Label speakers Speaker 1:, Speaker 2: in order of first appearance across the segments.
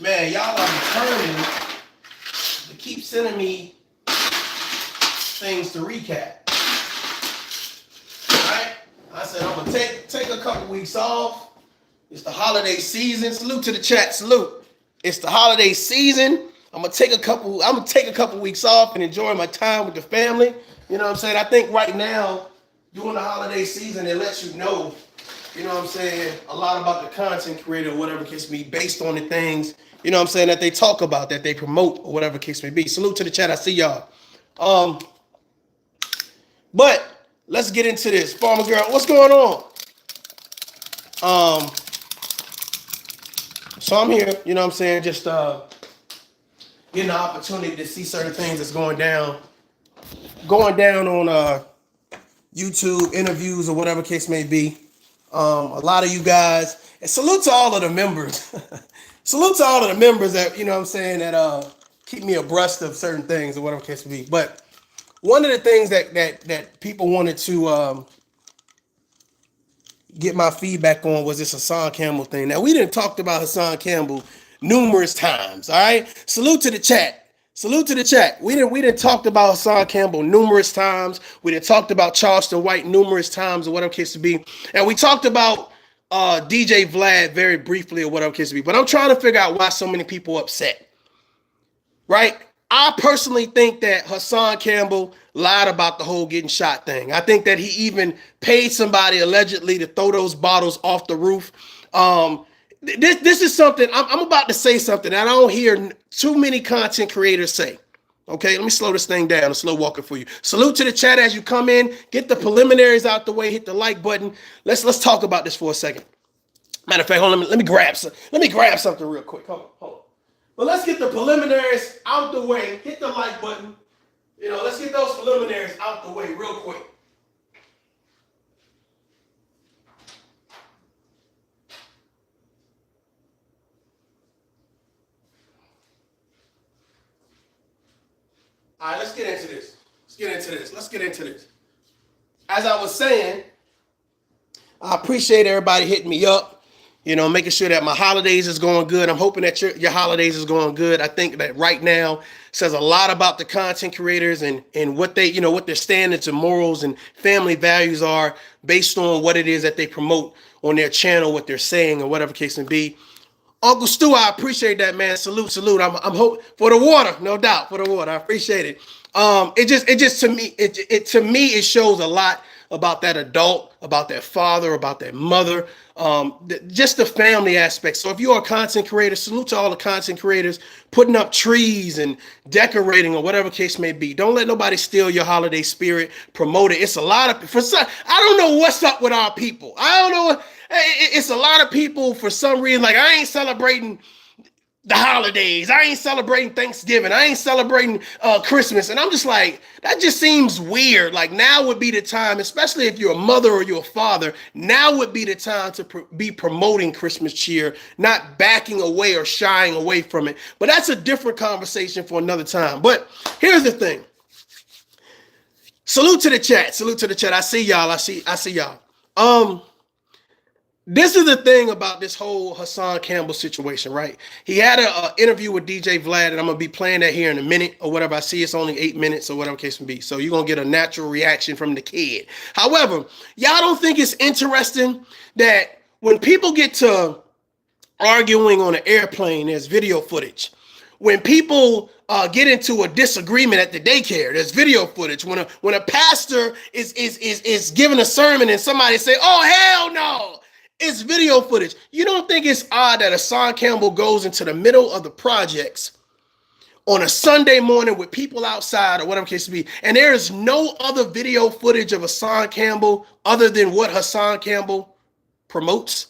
Speaker 1: Man, y'all are determined to keep sending me things to recap. Alright? I said I'm gonna take a couple weeks off. It's the holiday season. Salute to the chat, salute. It's the holiday season. I'm gonna take a couple weeks off and enjoy my time with the family. You know what I'm saying? I think right now, during the holiday season, it lets you know, you know what I'm saying, a lot about the content creator or whatever case may be, based on the things, you know what I'm saying, that they talk about, that they promote, or whatever case may be. Salute to the chat. I see y'all. But let's get into this. Farmer Girl, what's going on? So I'm here, you know what I'm saying, just getting the opportunity to see certain things that's going down on YouTube, interviews, or whatever case may be. A lot of you guys, and salute to all of the members. Salute to all of the members that, you know what I'm saying, that keep me abreast of certain things or whatever case may be. But one of the things that people wanted to get my feedback on was this Hassan Campbell thing. Now, we done talked about Hassan Campbell numerous times, all right? Salute to the chat. Salute to the chat. We done talked about Hassan Campbell numerous times. We done talked about Charleston White numerous times or whatever case to be. And we talked about DJ Vlad very briefly or whatever case to be. But I'm trying to figure out why so many people are upset, right? I personally think that Hassan Campbell lied about the whole getting shot thing. I think that he even paid somebody allegedly to throw those bottles off the roof. This is something, I'm about to say something that I don't hear too many content creators say. Okay, let me slow this thing down, a slow walker for you. Salute to the chat as you come in. Get the preliminaries out the way. Hit the like button. Let's talk about this for a second. Matter of fact, hold on, let me grab something real quick. Hold on. But let's get the preliminaries out the way. Hit the like button. You know, let's get those preliminaries out the way real quick. All right, let's get into this. As I was saying, I appreciate everybody hitting me up. You know, making sure that my holidays is going good. I'm hoping that your holidays is going good. I think that right now says a lot about the content creators and what they, you know, what their standards and morals and family values are based on what it is that they promote on their channel, what they're saying, or whatever case may be. Uncle Stu, I appreciate that, man. Salute. I'm hope for the water, no doubt, for the water. I appreciate it. It just to me, it shows a lot about that adult, about that father, about that mother, just the family aspect. So if you're a content creator, salute to all the content creators putting up trees and decorating or whatever case may be. Don't let nobody steal your holiday spirit. Promote it. It's a lot of, for some, I don't know what's up with our people. I don't know. It's a lot of people for some reason, like I ain't celebrating the holidays. I ain't celebrating Thanksgiving. I ain't celebrating Christmas. And I'm just like, that just seems weird. Like now would be the time, especially if you're a mother or you're a father, now would be the time to be promoting Christmas cheer, not backing away or shying away from it. But that's a different conversation for another time. But here's the thing. Salute to the chat. I see y'all. I see y'all. This is the thing about this whole Hassan Campbell situation, right? He had an interview with DJ Vlad, and I'm going to be playing that here in a minute or whatever. I see it's only 8 minutes or whatever case may be. So you're going to get a natural reaction from the kid. However, y'all don't think it's interesting that when people get to arguing on an airplane, there's video footage. When people get into a disagreement at the daycare, there's video footage. When a pastor is giving a sermon and somebody say, "Oh, hell no," it's video footage. You don't think it's odd that Hassan Campbell goes into the middle of the projects on a Sunday morning with people outside or whatever case may be, and there is no other video footage of Hassan Campbell other than what Hassan Campbell promotes?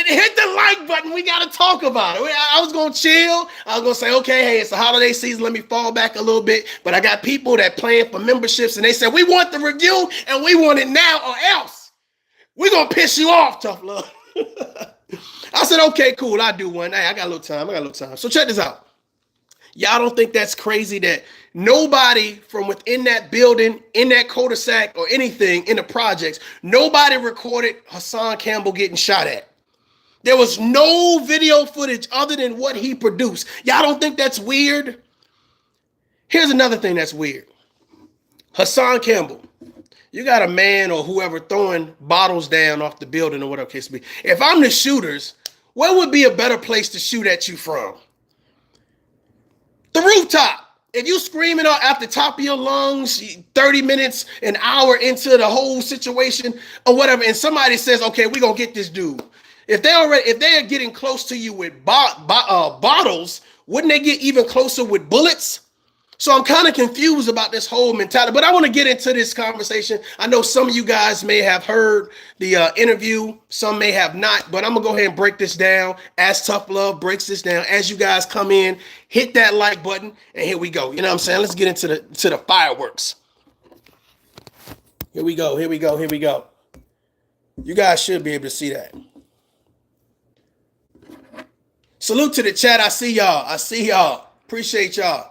Speaker 1: Hit the like button. We got to talk about it. I was going to chill. I was going to say, okay, hey, it's the holiday season. Let me fall back a little bit. But I got people that playing for memberships, and they said, we want the review, and we want it now or else. We're going to piss you off, ToughLove. I said, okay, cool. I'll do one. Hey, I got a little time. So check this out. Y'all don't think that's crazy that nobody from within that building, in that cul-de-sac or anything in the projects, nobody recorded Hassan Campbell getting shot at? There was no video footage other than what he produced. Y'all don't think that's weird? Here's another thing that's weird. Hassan Campbell, you got a man or whoever throwing bottles down off the building or whatever case may be. If I'm the shooters, where would be a better place to shoot at you from? The rooftop. If you screaming out at the top of your lungs, 30 minutes, an hour into the whole situation or whatever, and somebody says, okay, we're going to get this dude. If they're getting close to you with bottles, wouldn't they get even closer with bullets? So I'm kind of confused about this whole mentality, but I want to get into this conversation. I know some of you guys may have heard the interview, some may have not, but I'm gonna go ahead and break this down as ToughLove breaks this down. As you guys come in, hit that like button, and here we go. You know what I'm saying? Let's get into the fireworks. Here we go. Here we go. Here we go. You guys should be able to see that. Salute to the chat. I see y'all. I see y'all. Appreciate y'all.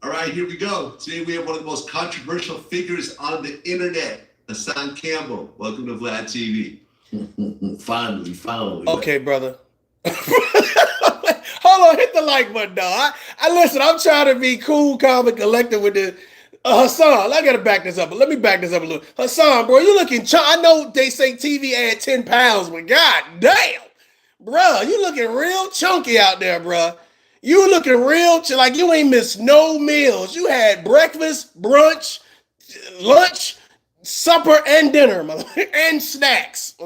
Speaker 2: All right, here we go. Today we have one of the most controversial figures on the internet, Hassan Campbell. Welcome to Vlad TV. Finally.
Speaker 1: Okay, brother. Hold on, hit the like button, dog. I listen. I'm trying to be cool, calm, and collected with the Hassan. I gotta back this up, but let me back this up a little. Hassan, bro, you looking? I know they say TV add 10 pounds, but god damn, bro, you looking real chunky out there, bro. You looking real like you ain't missed no meals. You had breakfast, brunch, lunch, supper, and dinner, and snacks.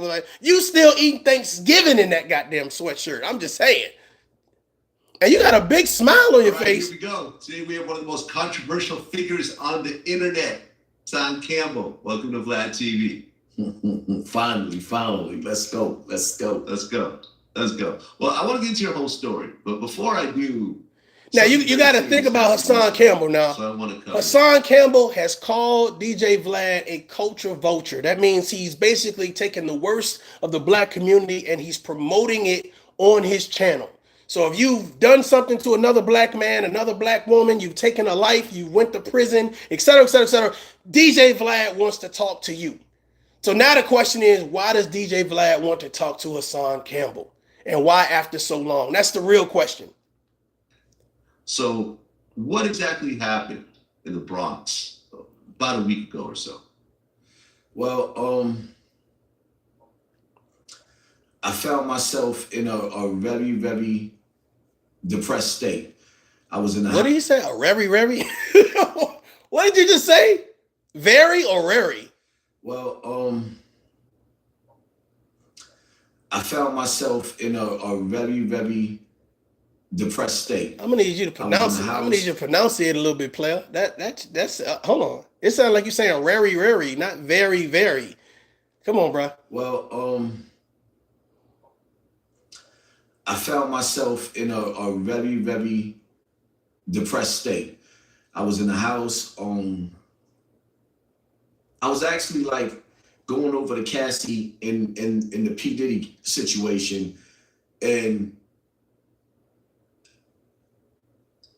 Speaker 1: You still eating Thanksgiving in that goddamn sweatshirt. I'm just saying. And you got a big smile on your face.
Speaker 2: Here we go. Today we have one of the most controversial figures on the internet, Hassan Campbell. Welcome to Vlad TV.
Speaker 3: Finally. Let's go.
Speaker 2: Well, I want to get into your whole story, but before I do,
Speaker 1: now you got to think about Hassan Campbell now.
Speaker 2: So I want to cover.
Speaker 1: Hassan Campbell has called DJ Vlad a culture vulture. That means he's basically taking the worst of the black community and he's promoting it on his channel. So if you've done something to another black man, another black woman, you've taken a life, you went to prison, etc., DJ Vlad wants to talk to you. So now the question is, why does DJ Vlad want to talk to Hassan Campbell? And why after so long? That's the real question.
Speaker 2: So what exactly happened in the Bronx about a week ago or so?
Speaker 3: Well, I found myself in a very, very depressed state. I was in the
Speaker 1: What did you say? A very? What did you just say? Very or rary?
Speaker 3: Well, I found myself in a very, very depressed state.
Speaker 1: I'm gonna need you to pronounce it. I'm gonna need you to pronunciate a little bit, player. That's hold on. It sounds like you're saying rary, not very, very. Come on, bro.
Speaker 3: Well, I found myself in a very, very depressed state. I was in the house. I was actually like going over to Cassie in the P. Diddy situation, and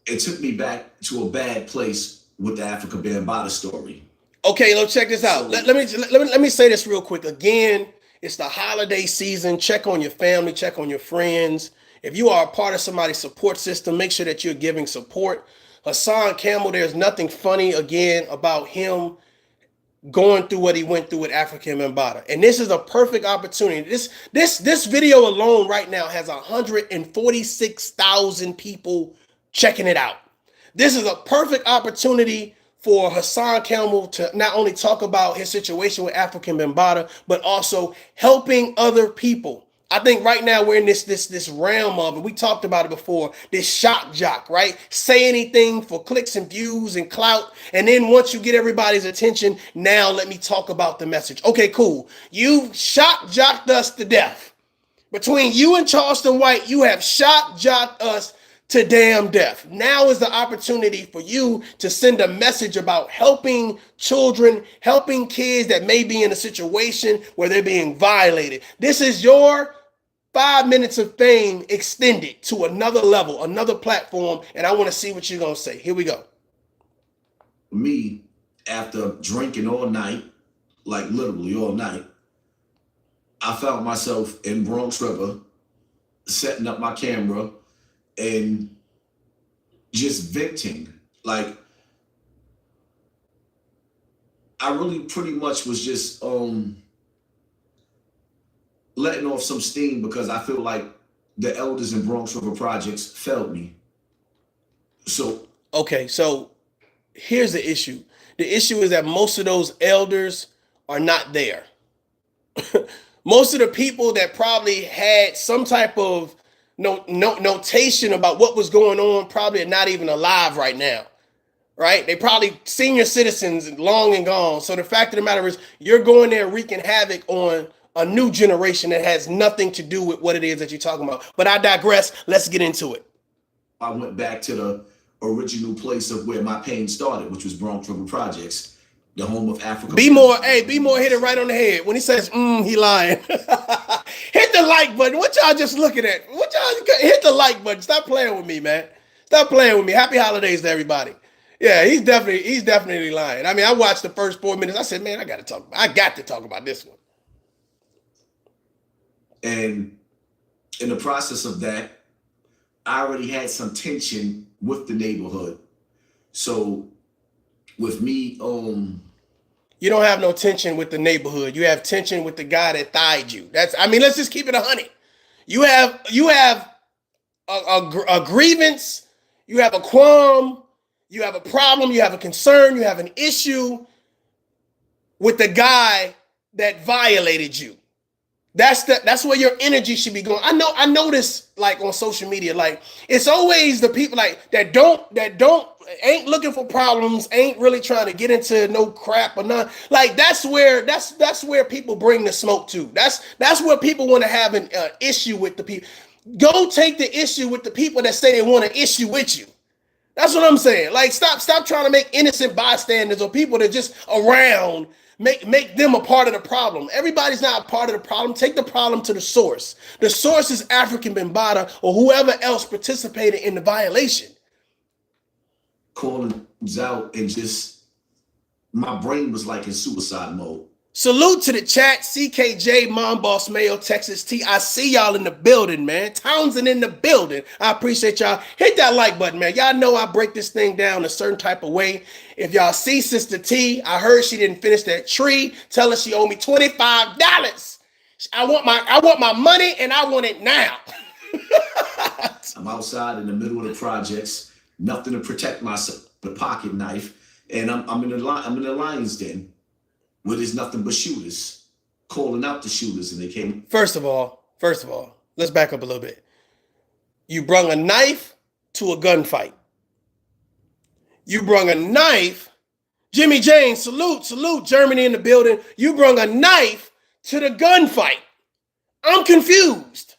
Speaker 3: it took me back to a bad place with the Africa Bambaataa story.
Speaker 1: Okay, let's check this out. Let me say this real quick. Again, it's the holiday season. Check on your family, check on your friends. If you are a part of somebody's support system, make sure that you're giving support. Hassan Campbell, there's nothing funny again about him going through what he went through with Africa Bambaataa. And this is a perfect opportunity. This video alone right now has 146,000 people checking it out. This is a perfect opportunity for Hassan Campbell to not only talk about his situation with Africa Bambaataa, but also helping other people. I think right now we're in this realm of, and we talked about it before, this shock jock, right? Say anything for clicks and views and clout. And then once you get everybody's attention, now let me talk about the message. Okay, cool. You shock jocked us to death. Between you and Charleston White, you have shock jocked us to damn death. Now is the opportunity for you to send a message about helping children, helping kids that may be in a situation where they're being violated. This is your 5 minutes of fame extended to another level, another platform, and I want to see what you're going to say. Here we go.
Speaker 3: Me, after drinking all night, like literally all night. I found myself in Bronx River, setting up my camera and just venting. Like, I really pretty much was just letting off some steam because I feel like the elders in Bronx River Projects failed me. So
Speaker 1: Okay, so here's the issue. The issue is that most of those elders are not there. Most of the people that probably had some type of notation about what was going on probably are not even alive right now. Right? They probably senior citizens, long and gone. So the fact of the matter is you're going there wreaking havoc on a new generation that has nothing to do with what it is that you're talking about. But I digress. Let's get into it.
Speaker 3: I went back to the original place of where my pain started, which was Bronx River Projects, the home of Africa.
Speaker 1: Be more hit it right on the head. When he says, he lying. Hit the like button. What y'all just looking at? Hit the like button. Stop playing with me, man. Stop playing with me. Happy holidays to everybody. Yeah, he's definitely lying. I mean, I watched the first 4 minutes. I said, man, I got to talk about this one.
Speaker 3: And in the process of that, I already had some tension with the neighborhood. So with me,
Speaker 1: you don't have no tension with the neighborhood. You have tension with the guy that thied you. Let's just keep it 100. You have a grievance. You have a qualm. You have a problem. You have a concern. You have an issue with the guy that violated you. That's where your energy should be going. I notice like on social media, like it's always the people like that ain't looking for problems, ain't really trying to get into no crap or nothing. Like that's where people bring the smoke to. That's where people want to have an issue with the people. Go take the issue with the people that say they want an issue with you. That's what I'm saying. Like stop trying to make innocent bystanders or people that just around. Make them a part of the problem. Everybody's not a part of the problem. Take the problem to the source. The source is African Bambaataa or whoever else participated in the violation.
Speaker 3: Calling out and just, my brain was like in suicide mode.
Speaker 1: Salute to the chat. CKJ, Mom Boss Mayo, Texas T. I see y'all in the building, man. Townsend in the building. I appreciate y'all. Hit that like button, man. Y'all know I break this thing down a certain type of way. If y'all see Sister T, I heard she didn't finish that tree. Tell her she owe me $25. I want my money and I want it now.
Speaker 3: I'm outside in the middle of the projects, nothing to protect myself, the pocket knife, and I'm in the lion's den. Where there's nothing but shooters, calling out the shooters, and they came.
Speaker 1: First of all, let's back up a little bit. You brung a knife to a gunfight. You brung a knife. Jimmy James, salute, Germany in the building. You brung a knife to the gunfight. I'm confused.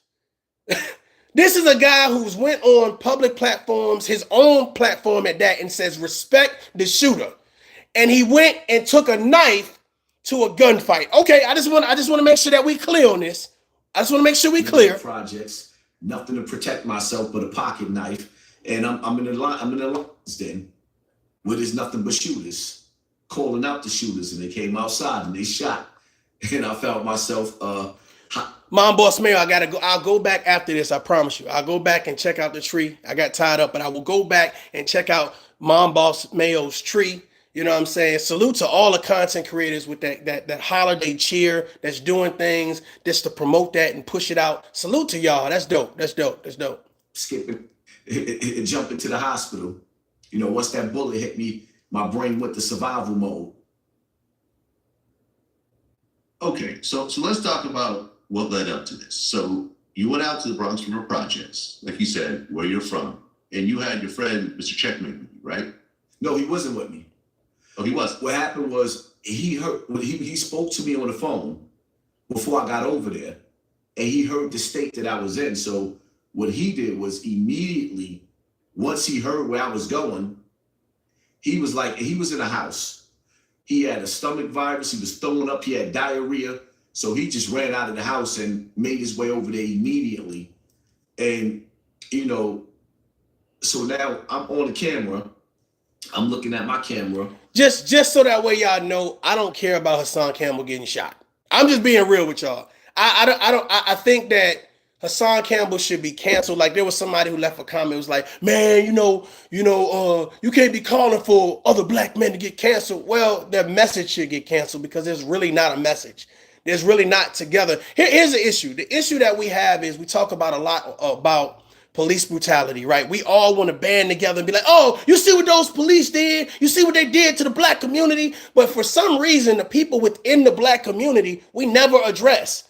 Speaker 1: This is a guy who's went on public platforms, his own platform at that, and says, respect the shooter. And he went and took a knife to a gunfight. Okay, I just want to make sure that we clear on this. I just want to make sure we clear.
Speaker 3: Projects, nothing to protect myself but a pocket knife, and I'm in the lion's den where there's nothing but shooters, calling out the shooters, and they came outside and they shot, and I felt myself.
Speaker 1: Mom Boss Mayo, I gotta go. I'll go back after this. I promise you. I'll go back and check out the tree. I got tied up, but I will go back and check out Mom Boss Mayo's tree. You know what I'm saying? Salute to all the content creators with that holiday cheer that's doing things just to promote that and push it out. Salute to y'all. That's dope.
Speaker 3: Skipping and jumping to the hospital. You know, once that bullet hit me, my brain went to survival mode.
Speaker 2: Okay, so let's talk about what led up to this. So you went out to the Bronx River Projects, like you said, where you're from, and you had your friend, Mr. Checkmate, with you, right?
Speaker 3: No, he wasn't with me.
Speaker 2: Oh, he was.
Speaker 3: What happened was he spoke to me on the phone before I got over there, and he heard the state that I was in. So what he did was immediately, once he heard where I was going, he was in a house. He had a stomach virus. He was throwing up. He had diarrhea. So he just ran out of the house and made his way over there immediately. And, you know, so now I'm on the camera. I'm looking at my camera.
Speaker 1: just so that way y'all know, I don't care about Hassan Campbell getting shot. I'm just being real with y'all. I think that Hassan Campbell should be canceled. Like there was somebody who left a comment, was like, man, you can't be calling for other black men to get canceled. Well, their message should get canceled because there's really not a message. There's really not together. Here's the issue. The issue that we have is we talk about a lot about police brutality, right? We all want to band together and be like, oh, you see what those police did? You see what they did to the black community? But for some reason, the people within the black community, we never address.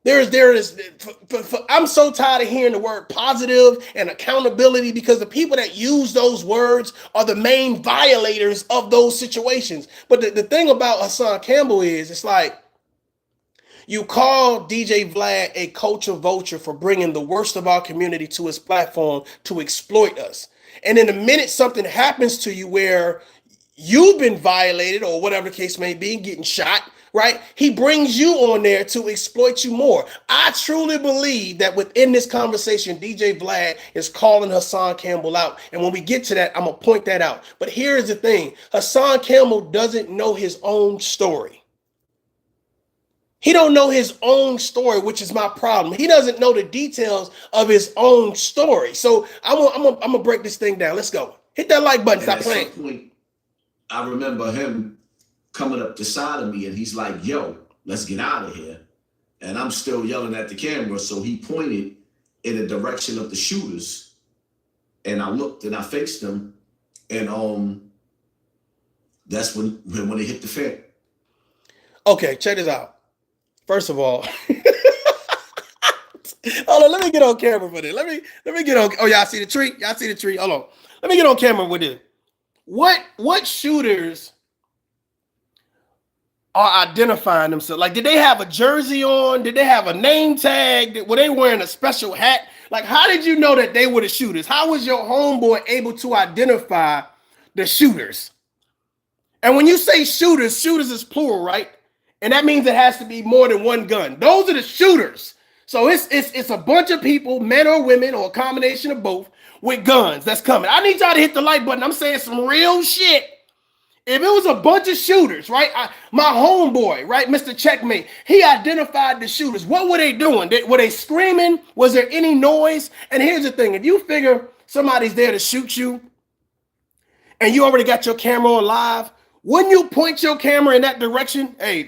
Speaker 1: I'm so tired of hearing the word positive and accountability because the people that use those words are the main violators of those situations. But the thing about Hassan Campbell is, it's like, you call DJ Vlad a culture vulture for bringing the worst of our community to his platform to exploit us. And in the minute something happens to you where you've been violated or whatever the case may be, getting shot, right? He brings you on there to exploit you more. I truly believe that within this conversation, DJ Vlad is calling Hassan Campbell out. And when we get to that, I'm going to point that out. But here's the thing. Hassan Campbell doesn't know his own story. He don't know his own story, which is my problem. He doesn't know the details of his own story. So I'm gonna break this thing down. Let's go. Hit that like button. Stop playing.
Speaker 3: At some point, I remember him coming up the side of me, and he's like, "Yo, let's get out of here." And I'm still yelling at the camera, so he pointed in the direction of the shooters, and I looked and I faced them, and that's when they hit the fan.
Speaker 1: Okay, check this out. First of all, hold on, let me get on camera for this. Let me get on. Oh, y'all see the tree? Y'all see the tree? Hold on. Let me get on camera with this. What shooters are identifying themselves? Like, did they have a jersey on? Did they have a name tag? Were they wearing a special hat? Like, how did you know that they were the shooters? How was your homeboy able to identify the shooters? And when you say shooters is plural, right? And that means it has to be more than one gun. Those are the shooters. So it's a bunch of people, men or women, or a combination of both, with guns that's coming. I need y'all to hit the like button. I'm saying some real shit. If it was a bunch of shooters, right? My homeboy, right, Mr. Checkmate, he identified the shooters. What were they doing? Were they screaming? Was there any noise? And here's the thing. If you figure somebody's there to shoot you, and you already got your camera on live, wouldn't you point your camera in that direction? Hey,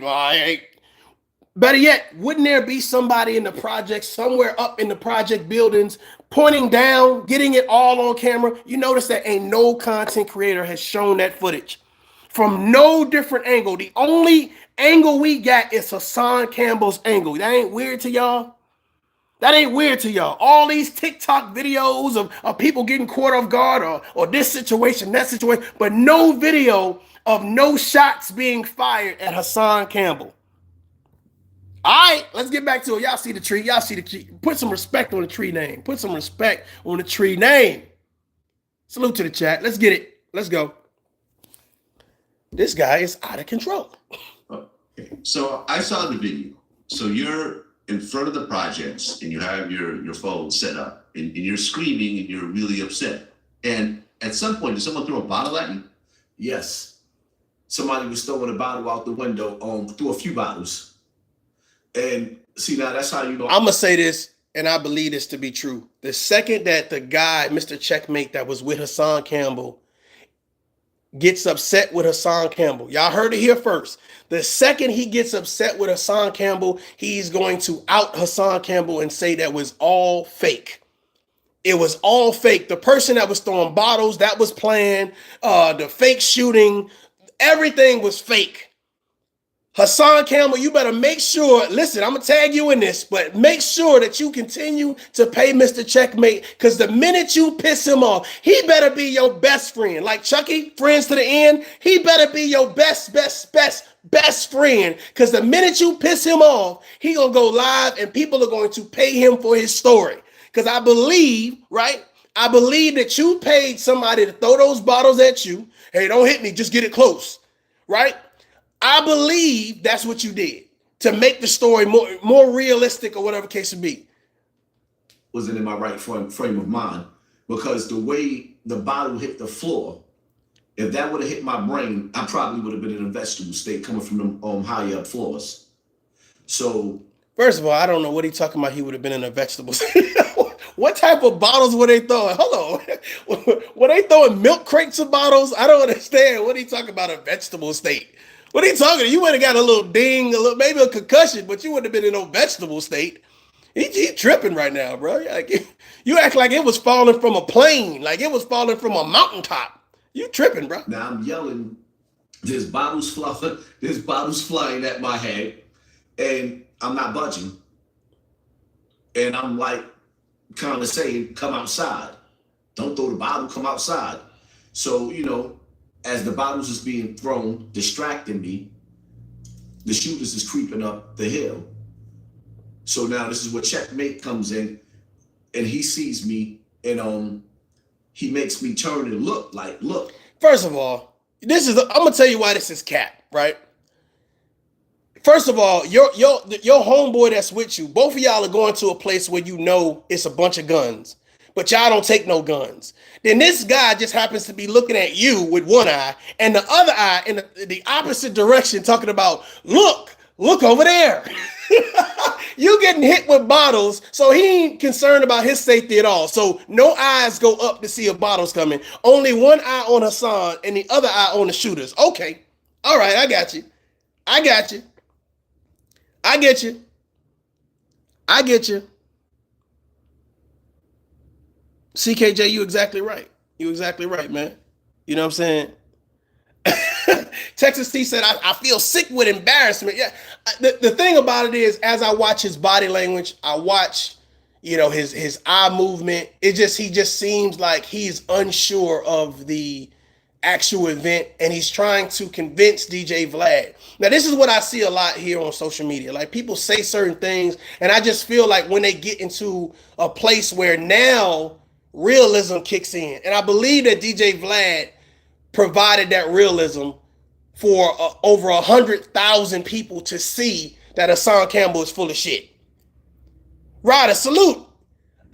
Speaker 1: better yet, wouldn't there be somebody in the project, somewhere up in the project buildings, pointing down, getting it all on camera? You notice that ain't no content creator has shown that footage from no different angle. The only angle we got is Hassan Campbell's angle. That ain't weird to y'all? That ain't weird to y'all. All these TikTok videos of people getting caught off guard or this situation, that situation, but no video of no shots being fired at Hassan Campbell. All right, let's get back to it. Y'all see the tree. Y'all see the tree. Put some respect on the tree name. Put some respect on the tree name. Salute to the chat. Let's get it. Let's go. This guy is out of control.
Speaker 2: Okay. So I saw the video. So you're in front of the projects and you have your phone set up and you're screaming and you're really upset. And at some point, did someone throw a bottle at you?
Speaker 3: Yes. Somebody was throwing a bottle out the window, threw a few bottles. And see, now that's how you know.
Speaker 1: I'm going to say this, and I believe this to be true. The second that the guy, Mr. Checkmate, that was with Hassan Campbell, gets upset with Hassan Campbell, y'all heard it here first. The second he gets upset with Hassan Campbell, he's going to out Hassan Campbell and say that was all fake. It was all fake. The person that was throwing bottles, that was planned. The fake shooting, everything was fake. Hassan Campbell, you better make sure, listen, I'm going to tag you in this, but make sure that you continue to pay Mr. Checkmate, because the minute you piss him off, he better be your best friend. Like Chucky, friends to the end, he better be your best friend, because the minute you piss him off, he going to go live and people are going to pay him for his story. Because I believe, right? I believe that you paid somebody to throw those bottles at you. Hey, don't hit me, just get it close, right? I believe that's what you did to make the story more realistic or whatever case it be.
Speaker 3: Wasn't in my right frame of mind, because the way the bottle hit the floor, If that would have hit my brain, I probably would have been in a vegetable state coming from them high up floors. So
Speaker 1: First of all, I don't know what he's talking about. He would have been in a vegetable state. What type of bottles were they throwing? Hold on. Were they throwing milk crates of bottles? I don't understand. What are you talking about, a vegetable state? What are you talking? You would have got a little ding, maybe a concussion, but you wouldn't have been in no vegetable state. He tripping right now, bro. Like, you act like it was falling from a plane, like it was falling from a mountaintop. You tripping, bro.
Speaker 3: now I'm yelling, there's bottles flying at my head, and I'm not budging. And I'm like kind of saying, come outside. Don't throw the bottle, come outside. So, as the bottles is being thrown, distracting me, the shooters is creeping up the hill. So now this is where checkmate comes in, and he sees me, and he makes me turn and look.
Speaker 1: First of all, I'm gonna tell you why this is cap, right? First of all, your homeboy that's with you, both of y'all are going to a place where it's a bunch of guns, but y'all don't take no guns. Then this guy just happens to be looking at you with one eye and the other eye in the opposite direction, talking about, look over there. You getting hit with bottles, so he ain't concerned about his safety at all. So no eyes go up to see if bottles coming. Only one eye on Hassan and the other eye on the shooters. Okay. All right, I got you. CKJ, you exactly right. Man. You know what I'm saying? Texas T said, I feel sick with embarrassment. Yeah. The thing about it is, as I watch his body language, I watch, his eye movement. He just seems like he's unsure of the actual event, and he's trying to convince DJ Vlad. Now, this is what I see a lot here on social media. Like, people say certain things, and I just feel like when they get into a place where now realism kicks in, and I believe that DJ Vlad provided that realism for over 100,000 people to see that Hassan Campbell is full of shit. Ryder, salute.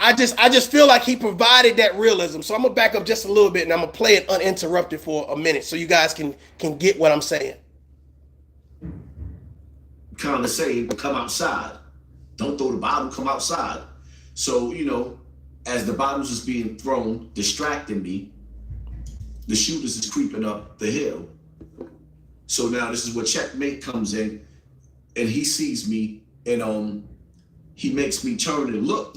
Speaker 1: I just feel like he provided that realism. So I'm gonna back up just a little bit, and I'm gonna play it uninterrupted for a minute so you guys can get what I'm saying.
Speaker 3: Kind of saying, come outside. Don't throw the bottle, come outside. So, as the bottles is being thrown, distracting me, the shooters is creeping up the hill. So now this is where checkmate comes in, and he sees me, and he makes me turn and look.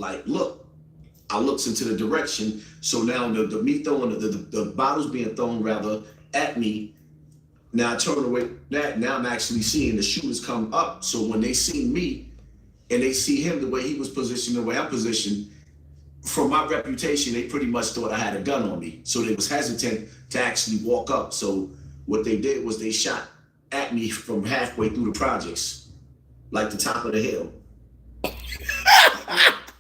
Speaker 3: I looks into the direction. So now the bottles being thrown rather at me. Now I turn away. Now I'm actually seeing the shooters come up. So when they see me and they see him the way he was positioned, the way I'm positioned, from my reputation, they pretty much thought I had a gun on me. So they was hesitant to actually walk up. So what they did was they shot at me from halfway through the projects, like the top of the hill.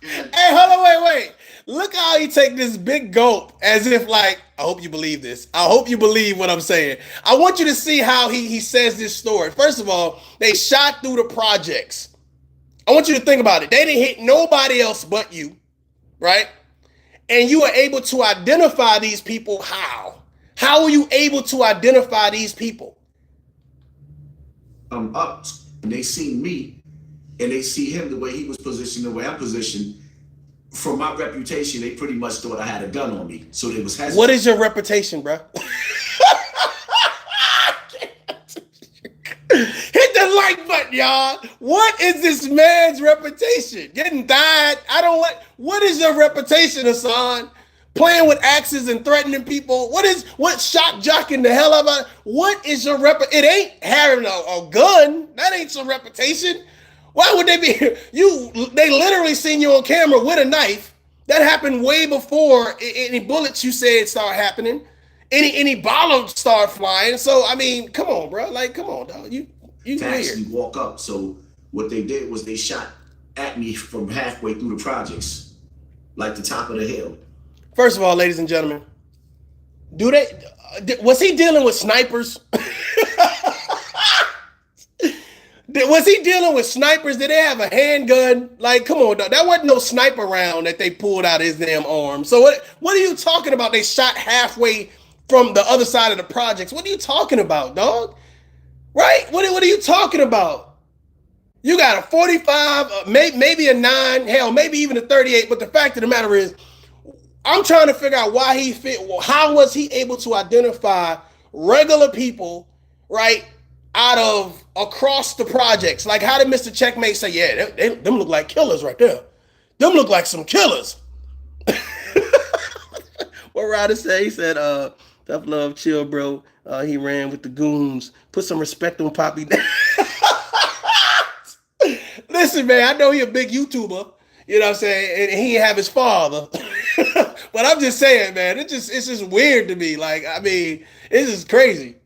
Speaker 1: Hey, hold on, wait. Look how he take this big gulp as if like, I hope you believe this. I hope you believe what I'm saying. I want you to see how he says this story. First of all, they shot through the projects. I want you to think about it. They didn't hit nobody else but you, right? And you are able to identify these people how? How are you able to identify these people?
Speaker 3: Up, and they see me, and they see him the way he was positioned, the way I'm positioned. From my reputation, they pretty much thought I had a gun on me. So they was hesitant.
Speaker 1: What is your reputation, bro? Hit the like button, y'all. What is this man's reputation? Getting died? What is your reputation, Hassan? Playing with axes and threatening people? What shock jocking the hell out of it? What is your it ain't having a gun. That ain't your reputation. Why would they be they literally seen you on camera with a knife. That happened way before any bullets you said start happening. Any bullets start flying. So I mean, come on, bro. Like, come on, dog. You
Speaker 3: to actually walk up. So what they did was they shot at me from halfway through the projects, like the top of the hill.
Speaker 1: First of all, ladies and gentlemen, was he dealing with snipers? Was he dealing with snipers? Did they have a handgun? Like, come on, dog. That wasn't no sniper round that they pulled out his damn arm. So what are you talking about? They shot halfway from the other side of the projects. What are you talking about, dog? Right? What are you talking about? You got a 45, maybe a 9, hell, maybe even a 38. But the fact of the matter is, I'm trying to figure out why he fit. Well, how was he able to identify regular people, right, out of across the projects? Like, how did Mr. Checkmate say, yeah, them look like killers right there. Them look like some killers. What Ryder said? He said, tough love, chill, bro. He ran with the goons. Put some respect on Poppy. Listen, man, I know he a big YouTuber. You know what I'm saying? And he have his father. But I'm just saying, man, it's just weird to me. Like, I mean, this is crazy.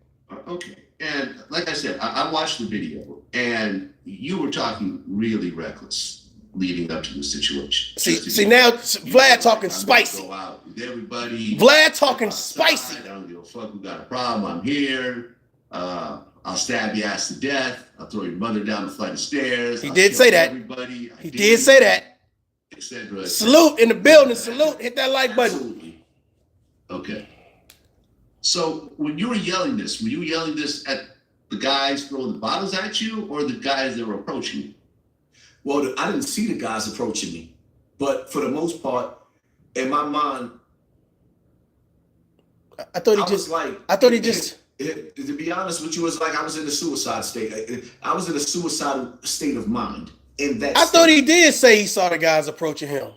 Speaker 2: Okay. And like I said, I watched the video, and you were talking really reckless leading up to the situation.
Speaker 1: See now, Vlad talking spicy.
Speaker 2: Go out with everybody.
Speaker 1: Vlad talking spicy.
Speaker 2: I don't give a fuck who got a problem. I'm here. I'll stab your ass to death. I'll throw your mother down the flight of stairs.
Speaker 1: He did say that.
Speaker 2: Everybody.
Speaker 1: He did say that.
Speaker 2: Etc.
Speaker 1: Salute in the building. Salute. Hit that like button.
Speaker 2: Absolutely. Okay. So when you were yelling this, were you yelling this at the guys throwing the bottles at you, or the guys that were approaching you?
Speaker 3: Well, I didn't see the guys approaching me, but for the most part, in my mind,
Speaker 1: I thought he just.
Speaker 3: To be honest with you, it's like I was in a suicide state. I was in a suicidal state of mind. I
Speaker 1: thought he did say he saw the guys approaching him.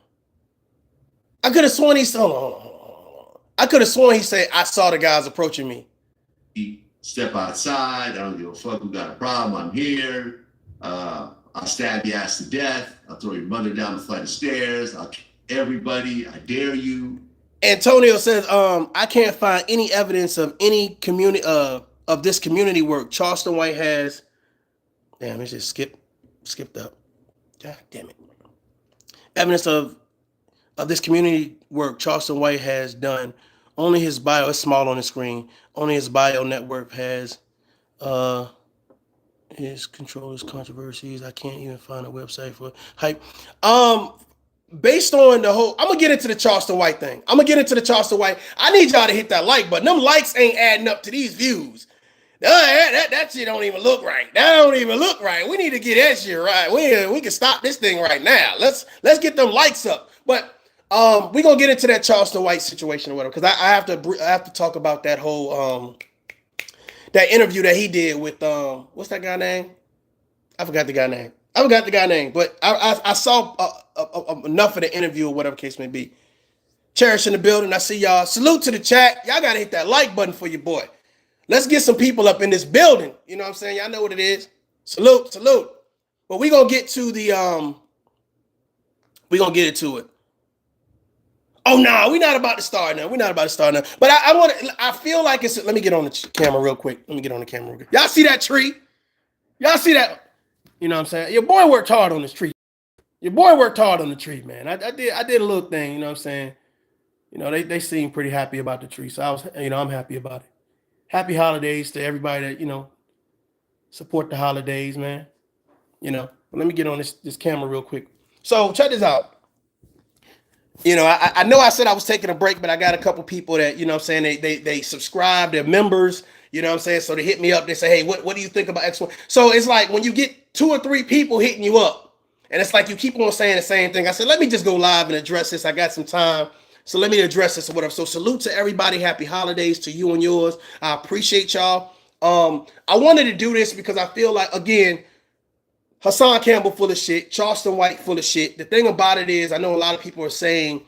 Speaker 1: I could have sworn he saw. I could have sworn he said, I saw the guys approaching me.
Speaker 2: He step outside. I don't give a fuck who got a problem. I'm here. I'll stab your ass to death. I'll throw your mother down the flight of stairs. I'll kill everybody. I dare you.
Speaker 1: Antonio says, I can't find any evidence of any community of this community work Charleston White has. Damn, it's just skipped up. God damn it. Evidence of this community work Charleston White has done. Only his bio, it's small on the screen. Only his bio network has his controllers controversies. I can't even find a website for hype. Based on the whole, I'm gonna get into the Charleston White thing. I need y'all to hit that like button. Them likes ain't adding up to these views. That shit don't even look right. We need to get that shit right. We can stop this thing right now. Let's get them likes up. But we're gonna get into that Charleston White situation or whatever, because I have to talk about that whole that interview that he did with what's that guy name? I forgot the guy name. But I saw enough of the interview or whatever case may be. Cherish in the building. I see y'all. Salute to the chat. Y'all gotta hit that like button for your boy. Let's get some people up in this building. You know what I'm saying? Y'all know what it is. Salute. But we're gonna get to the we're gonna get into it. Oh no, we're not about to start now. But I feel like it's, let me get on the camera real quick. Y'all see that tree? Y'all see that? You know what I'm saying? Your boy worked hard on this tree. Man. I did a little thing, you know what I'm saying? You know, they seem pretty happy about the tree. So I'm happy about it. Happy holidays to everybody that, you know, support the holidays, man. You know, but let me get on this camera real quick. So check this out. You know, I know I said I was taking a break, but I got a couple people that, you know what I'm saying, they subscribe, they're members, you know what I'm saying? So they hit me up, they say, hey, what do you think about X1? So it's like when you get 2 or 3 people hitting you up, and it's like you keep on saying the same thing. I said, let me just go live and address this. I got some time. So let me address this or whatever. So salute to everybody. Happy holidays to you and yours. I appreciate y'all. I wanted to do this because I feel like, again, Hassan Campbell full of shit. Charleston White full of shit. The thing about it is, I know a lot of people are saying,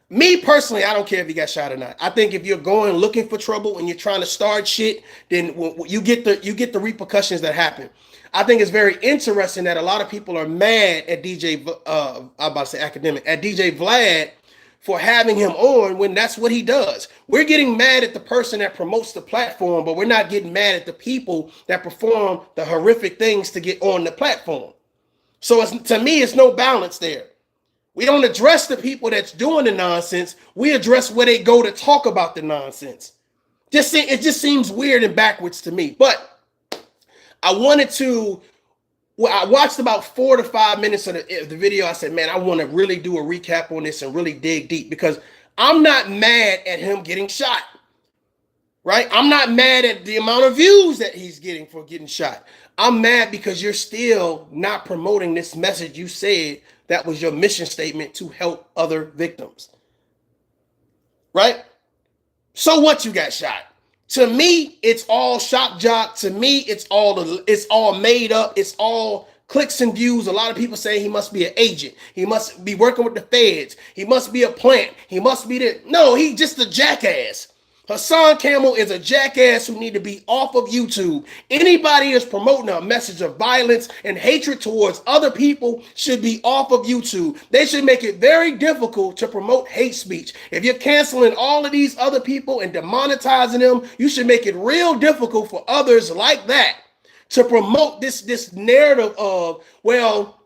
Speaker 1: me personally, I don't care if he got shot or not. I think if you're going looking for trouble and you're trying to start shit, then you get the repercussions that happen. I think it's very interesting that a lot of people are mad at DJ Vlad for having him on when that's what he does. We're getting mad at the person that promotes the platform, but we're not getting mad at the people that perform the horrific things to get on the platform. So to me, it's no balance there. We don't address the people that's doing the nonsense. We address where they go to talk about the nonsense. It just seems weird and backwards to me. But I watched about 4 to 5 minutes of the video. I said, man, I want to really do a recap on this and really dig deep, because I'm not mad at him getting shot. right? I'm not mad at the amount of views that he's getting for getting shot. I'm mad because you're still not promoting this message you said that was your mission statement to help other victims, right? So what, you got shot? To me, it's all shock jock. To me, it's all made up. It's all clicks and views. A lot of people say he must be an agent. He must be working with the feds. He must be a plant. He must be the... No, he just a jackass. Hassan Campbell is a jackass who need to be off of YouTube. Anybody is promoting a message of violence and hatred towards other people should be off of YouTube. They should make it very difficult to promote hate speech. If you're canceling all of these other people and demonetizing them, you should make it real difficult for others like that to promote this narrative of, well,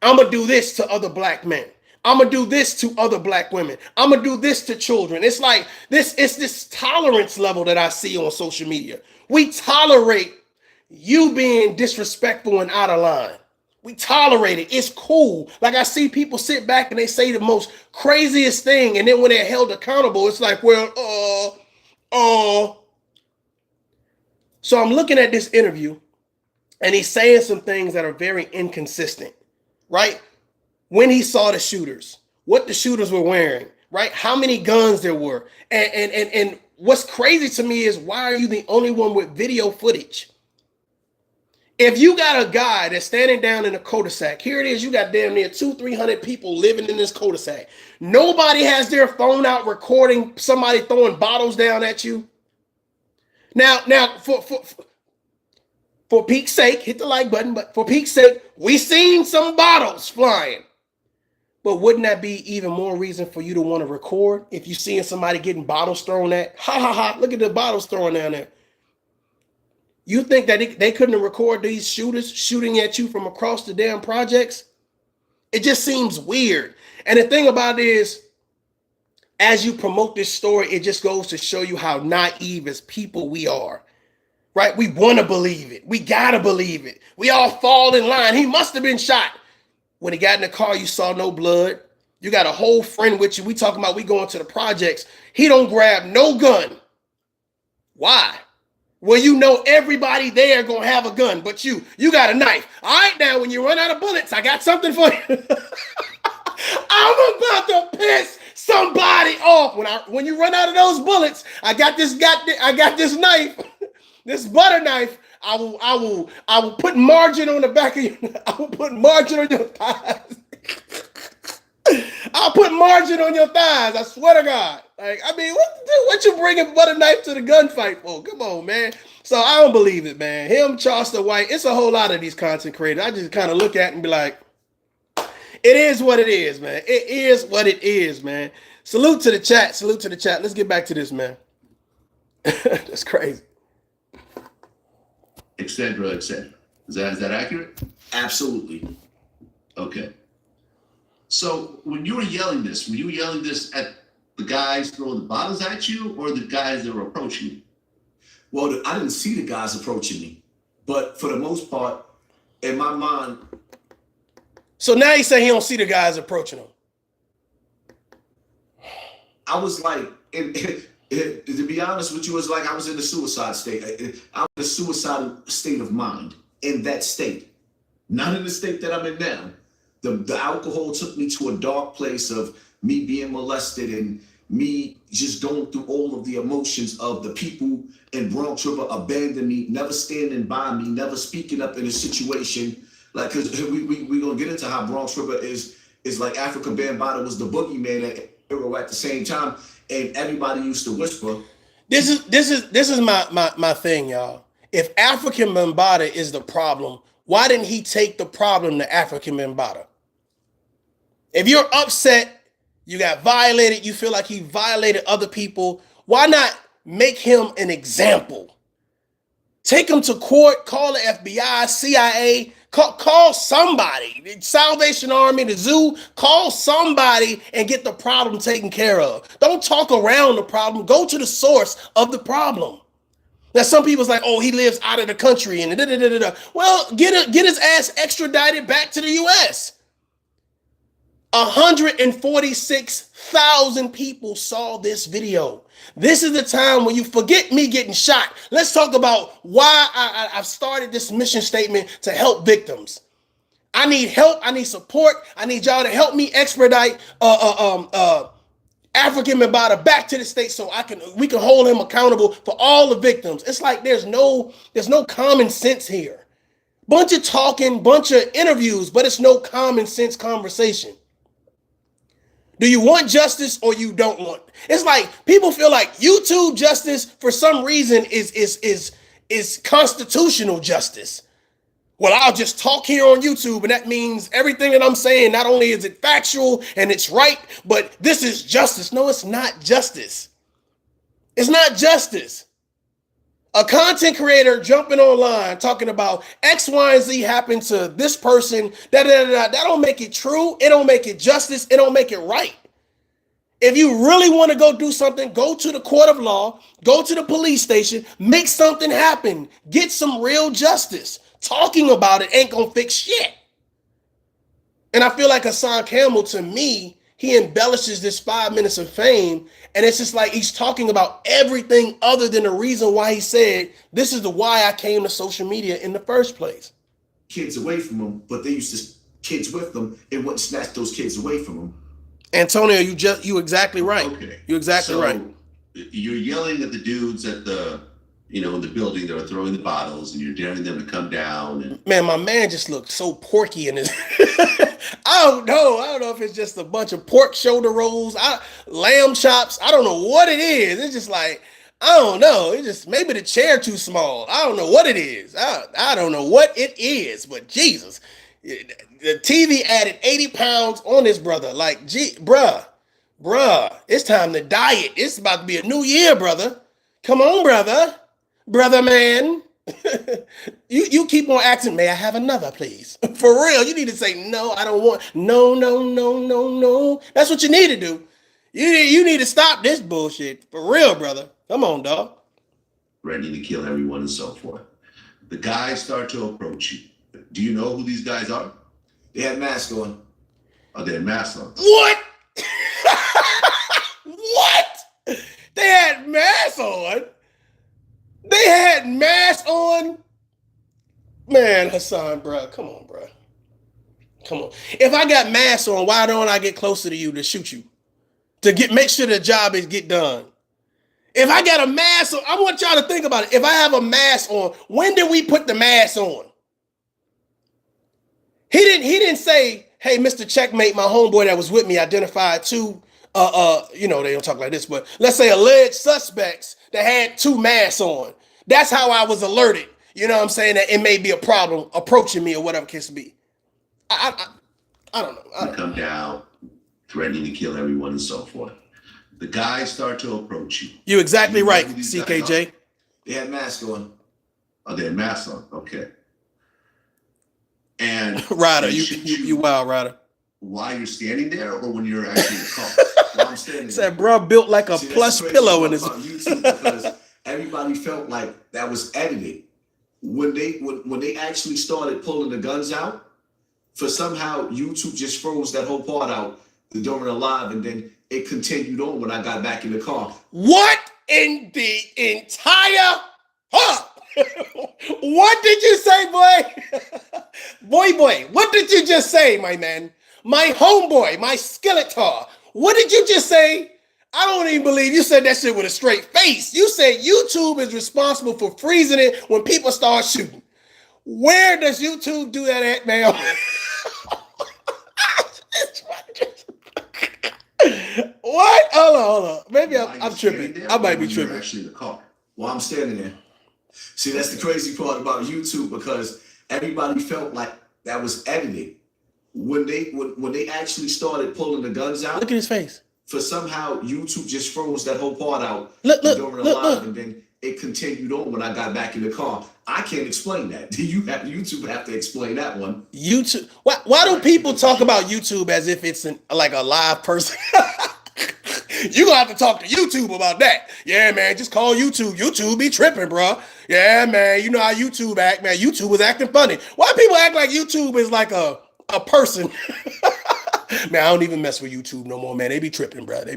Speaker 1: I'm going to do this to other black men. I'm going to do this to other black women. I'm going to do this to children. It's like this tolerance level that I see on social media. We tolerate you being disrespectful and out of line. We tolerate it. It's cool. Like, I see people sit back and they say the most craziest thing. And then when they're held accountable, it's like, well, So I'm looking at this interview and he's saying some things that are very inconsistent, right? When he saw the shooters, what the shooters were wearing, right? How many guns there were. And what's crazy to me is, why are you the only one with video footage? If you got a guy that's standing down in a cul-de-sac, here it is, you got damn near 200-300 people living in this cul-de-sac. Nobody has their phone out recording somebody throwing bottles down at you. Now, for peek's sake, hit the like button, but for peek's sake, we seen some bottles flying. But wouldn't that be even more reason for you to want to record if you're seeing somebody getting bottles thrown at? Ha ha ha, look at the bottles thrown down there. You think that they couldn't record these shooters shooting at you from across the damn projects? It just seems weird. And the thing about it is, as you promote this story, it just goes to show you how naive as people we are, right? We want to believe it. We got to believe it. We all fall in line. He must have been shot. When he got in the car, you saw no blood. You got a whole friend with you. We talking about we going to the projects. He don't grab no gun. Why? Well, you know everybody there gonna have a gun, but you got a knife. All right, now when you run out of bullets, I got something for you. I'm about to piss somebody off. When you run out of those bullets, I got this knife, this butter knife. I will put margin on the back of you. I will put margin on your thighs. I'll put margin on your thighs. I swear to God. Like, I mean, what you bringing butter knife to the gunfight for? Come on, man. So I don't believe it, man. Him, Charleston White, it's a whole lot of these content creators. I just kind of look at it and be like, it is what it is, man. It is what it is, man. Salute to the chat. Salute to the chat. Let's get back to this, man. That's crazy.
Speaker 2: Etc. Etc. Is that accurate?
Speaker 3: Absolutely.
Speaker 2: Okay. So when you were yelling this, at the guys throwing the bottles at you, or the guys that were approaching you?
Speaker 3: Well, I didn't see the guys approaching me, but for the most part, in my mind.
Speaker 1: So now you say he don't see the guys approaching him.
Speaker 3: I was like, to be honest with you, it's like I was in a suicide state. I'm in a suicidal state of mind in that state, not in the state that I'm in now. The alcohol took me to a dark place of me being molested and me just going through all of the emotions of the people in Bronx River abandoning me, never standing by me, never speaking up in a situation. Like, because we're going to get into how Bronx River is like Africa Bambaataa was the boogeyman at the same time. And everybody used to whisper.
Speaker 1: This is my thing, y'all. If African Bambaataa is the problem, why didn't he take the problem to African Bambaataa? If you're upset, you got violated, you feel like he violated other people, why not make him an example? Take him to court, call the FBI, CIA, call somebody, the Salvation Army, the zoo, call somebody and get the problem taken care of. Don't talk around the problem. Go to the source of the problem. Now, some people's like, oh, he lives out of the country and da-da-da-da-da. Well, get his ass extradited back to the U.S. 146,000 people saw this video. This is the time when you forget me getting shot. Let's talk about why I've started this mission statement to help victims. I need help. I need support. I need y'all to help me expedite African Mbata back to the state so we can hold him accountable for all the victims. It's like there's no common sense here. Bunch of talking, bunch of interviews, but it's no common sense conversation. Do you want justice or you don't want? It's like people feel like YouTube justice for some reason is constitutional justice. Well, I'll just talk here on YouTube, and that means everything that I'm saying, not only is it factual and it's right, but this is justice. No, it's not justice. It's not justice. A content creator jumping online talking about X, Y, and Z happened to this person, that don't make it true. It don't make it justice. It don't make it right. If you really want to go do something, go to the court of law, go to the police station, make something happen, get some real justice. Talking about it ain't gonna fix shit. And I feel like Hassan Campbell, to me, he embellishes this 5 minutes of fame, and it's just like he's talking about everything other than the reason why he said, this is the why I came to social media in the first place.
Speaker 3: Kids away from them, but they used to kids with them and wouldn't snatch those kids away from them.
Speaker 1: Antonio, you exactly right.
Speaker 2: Okay.
Speaker 1: You're exactly right.
Speaker 2: You're yelling at the dudes at the, in the building that are throwing the bottles, and you're daring them to come down. And
Speaker 1: man, my man just looked so porky in his. I don't know if it's just a bunch of pork shoulder rolls, lamb chops. I don't know what it is. It's just like, I don't know. It's just maybe the chair too small. I don't know what it is. I don't know what it is, but Jesus, the TV added 80 pounds on this brother. Like, bruh, it's time to diet. It's about to be a new year, brother. Come on, brother man. you keep on asking, may I have another, please? For real, you need to say, no, I don't want, no. That's what you need to do. You need to stop this bullshit. For real, brother. Come on, dog.
Speaker 2: ready to kill everyone and so forth. The guys start to approach you. Do you know who these guys are?
Speaker 3: They had masks on.
Speaker 2: Oh, they had masks on.
Speaker 1: What? What? They had masks on? They had masks on? Man, Hassan, bro, come on, bro. Come on. If I got masks on, why don't I get closer to you to shoot you? Make sure the job is get done. If I got a mask on, I want y'all to think about it. If I have a mask on, when did we put the mask on? He didn't say, hey, Mr. Checkmate, my homeboy that was with me identified two, they don't talk like this, but let's say alleged suspects that had two masks on. That's how I was alerted. You know what I'm saying? That it may be a problem approaching me or whatever case be. I don't know.
Speaker 2: Come down, threatening to kill everyone and so forth. The guys start to approach you.
Speaker 1: You're exactly right, CKJ.
Speaker 3: They had masks on.
Speaker 2: Oh, they had masks on. Okay. And
Speaker 1: Ryder, you wild, Ryder.
Speaker 2: While you're standing there, or when you're actually in the car? While I'm standing there.
Speaker 1: Said, bro, built like a plush pillow in his.
Speaker 3: YouTube because everybody felt like that was edited. When they actually started pulling the guns out, for somehow YouTube just froze that whole part out during the live, and then it continued on when I got back in the car.
Speaker 1: What in the entire What did you say, boy? boy, what did you just say, my man? My homeboy, my skeletor. What did you just say? I don't even believe you said that shit with a straight face. You said YouTube is responsible for freezing it when people start shooting. Where does YouTube do that at, man? What? Hold on. Maybe I'm tripping. I might be tripping.
Speaker 2: Actually in the car.
Speaker 3: While I'm standing there. See, that's the crazy part about YouTube, because everybody felt like that was edited. When they actually started pulling the guns out.
Speaker 1: Look at his face.
Speaker 3: For somehow YouTube just froze that whole part out
Speaker 1: during
Speaker 3: the live, and then it continued on when I got back in the car. I can't explain that. YouTube have to explain that one.
Speaker 1: YouTube. Why do people talk about YouTube as if it's like a live person? You gonna have to talk to YouTube about that. Yeah, man, just call YouTube. YouTube be tripping, bro. Yeah, man, you know how YouTube act, man. YouTube was acting funny. Why people act like YouTube is like a person? Man, I don't even mess with YouTube no more, man. They be tripping, bro. They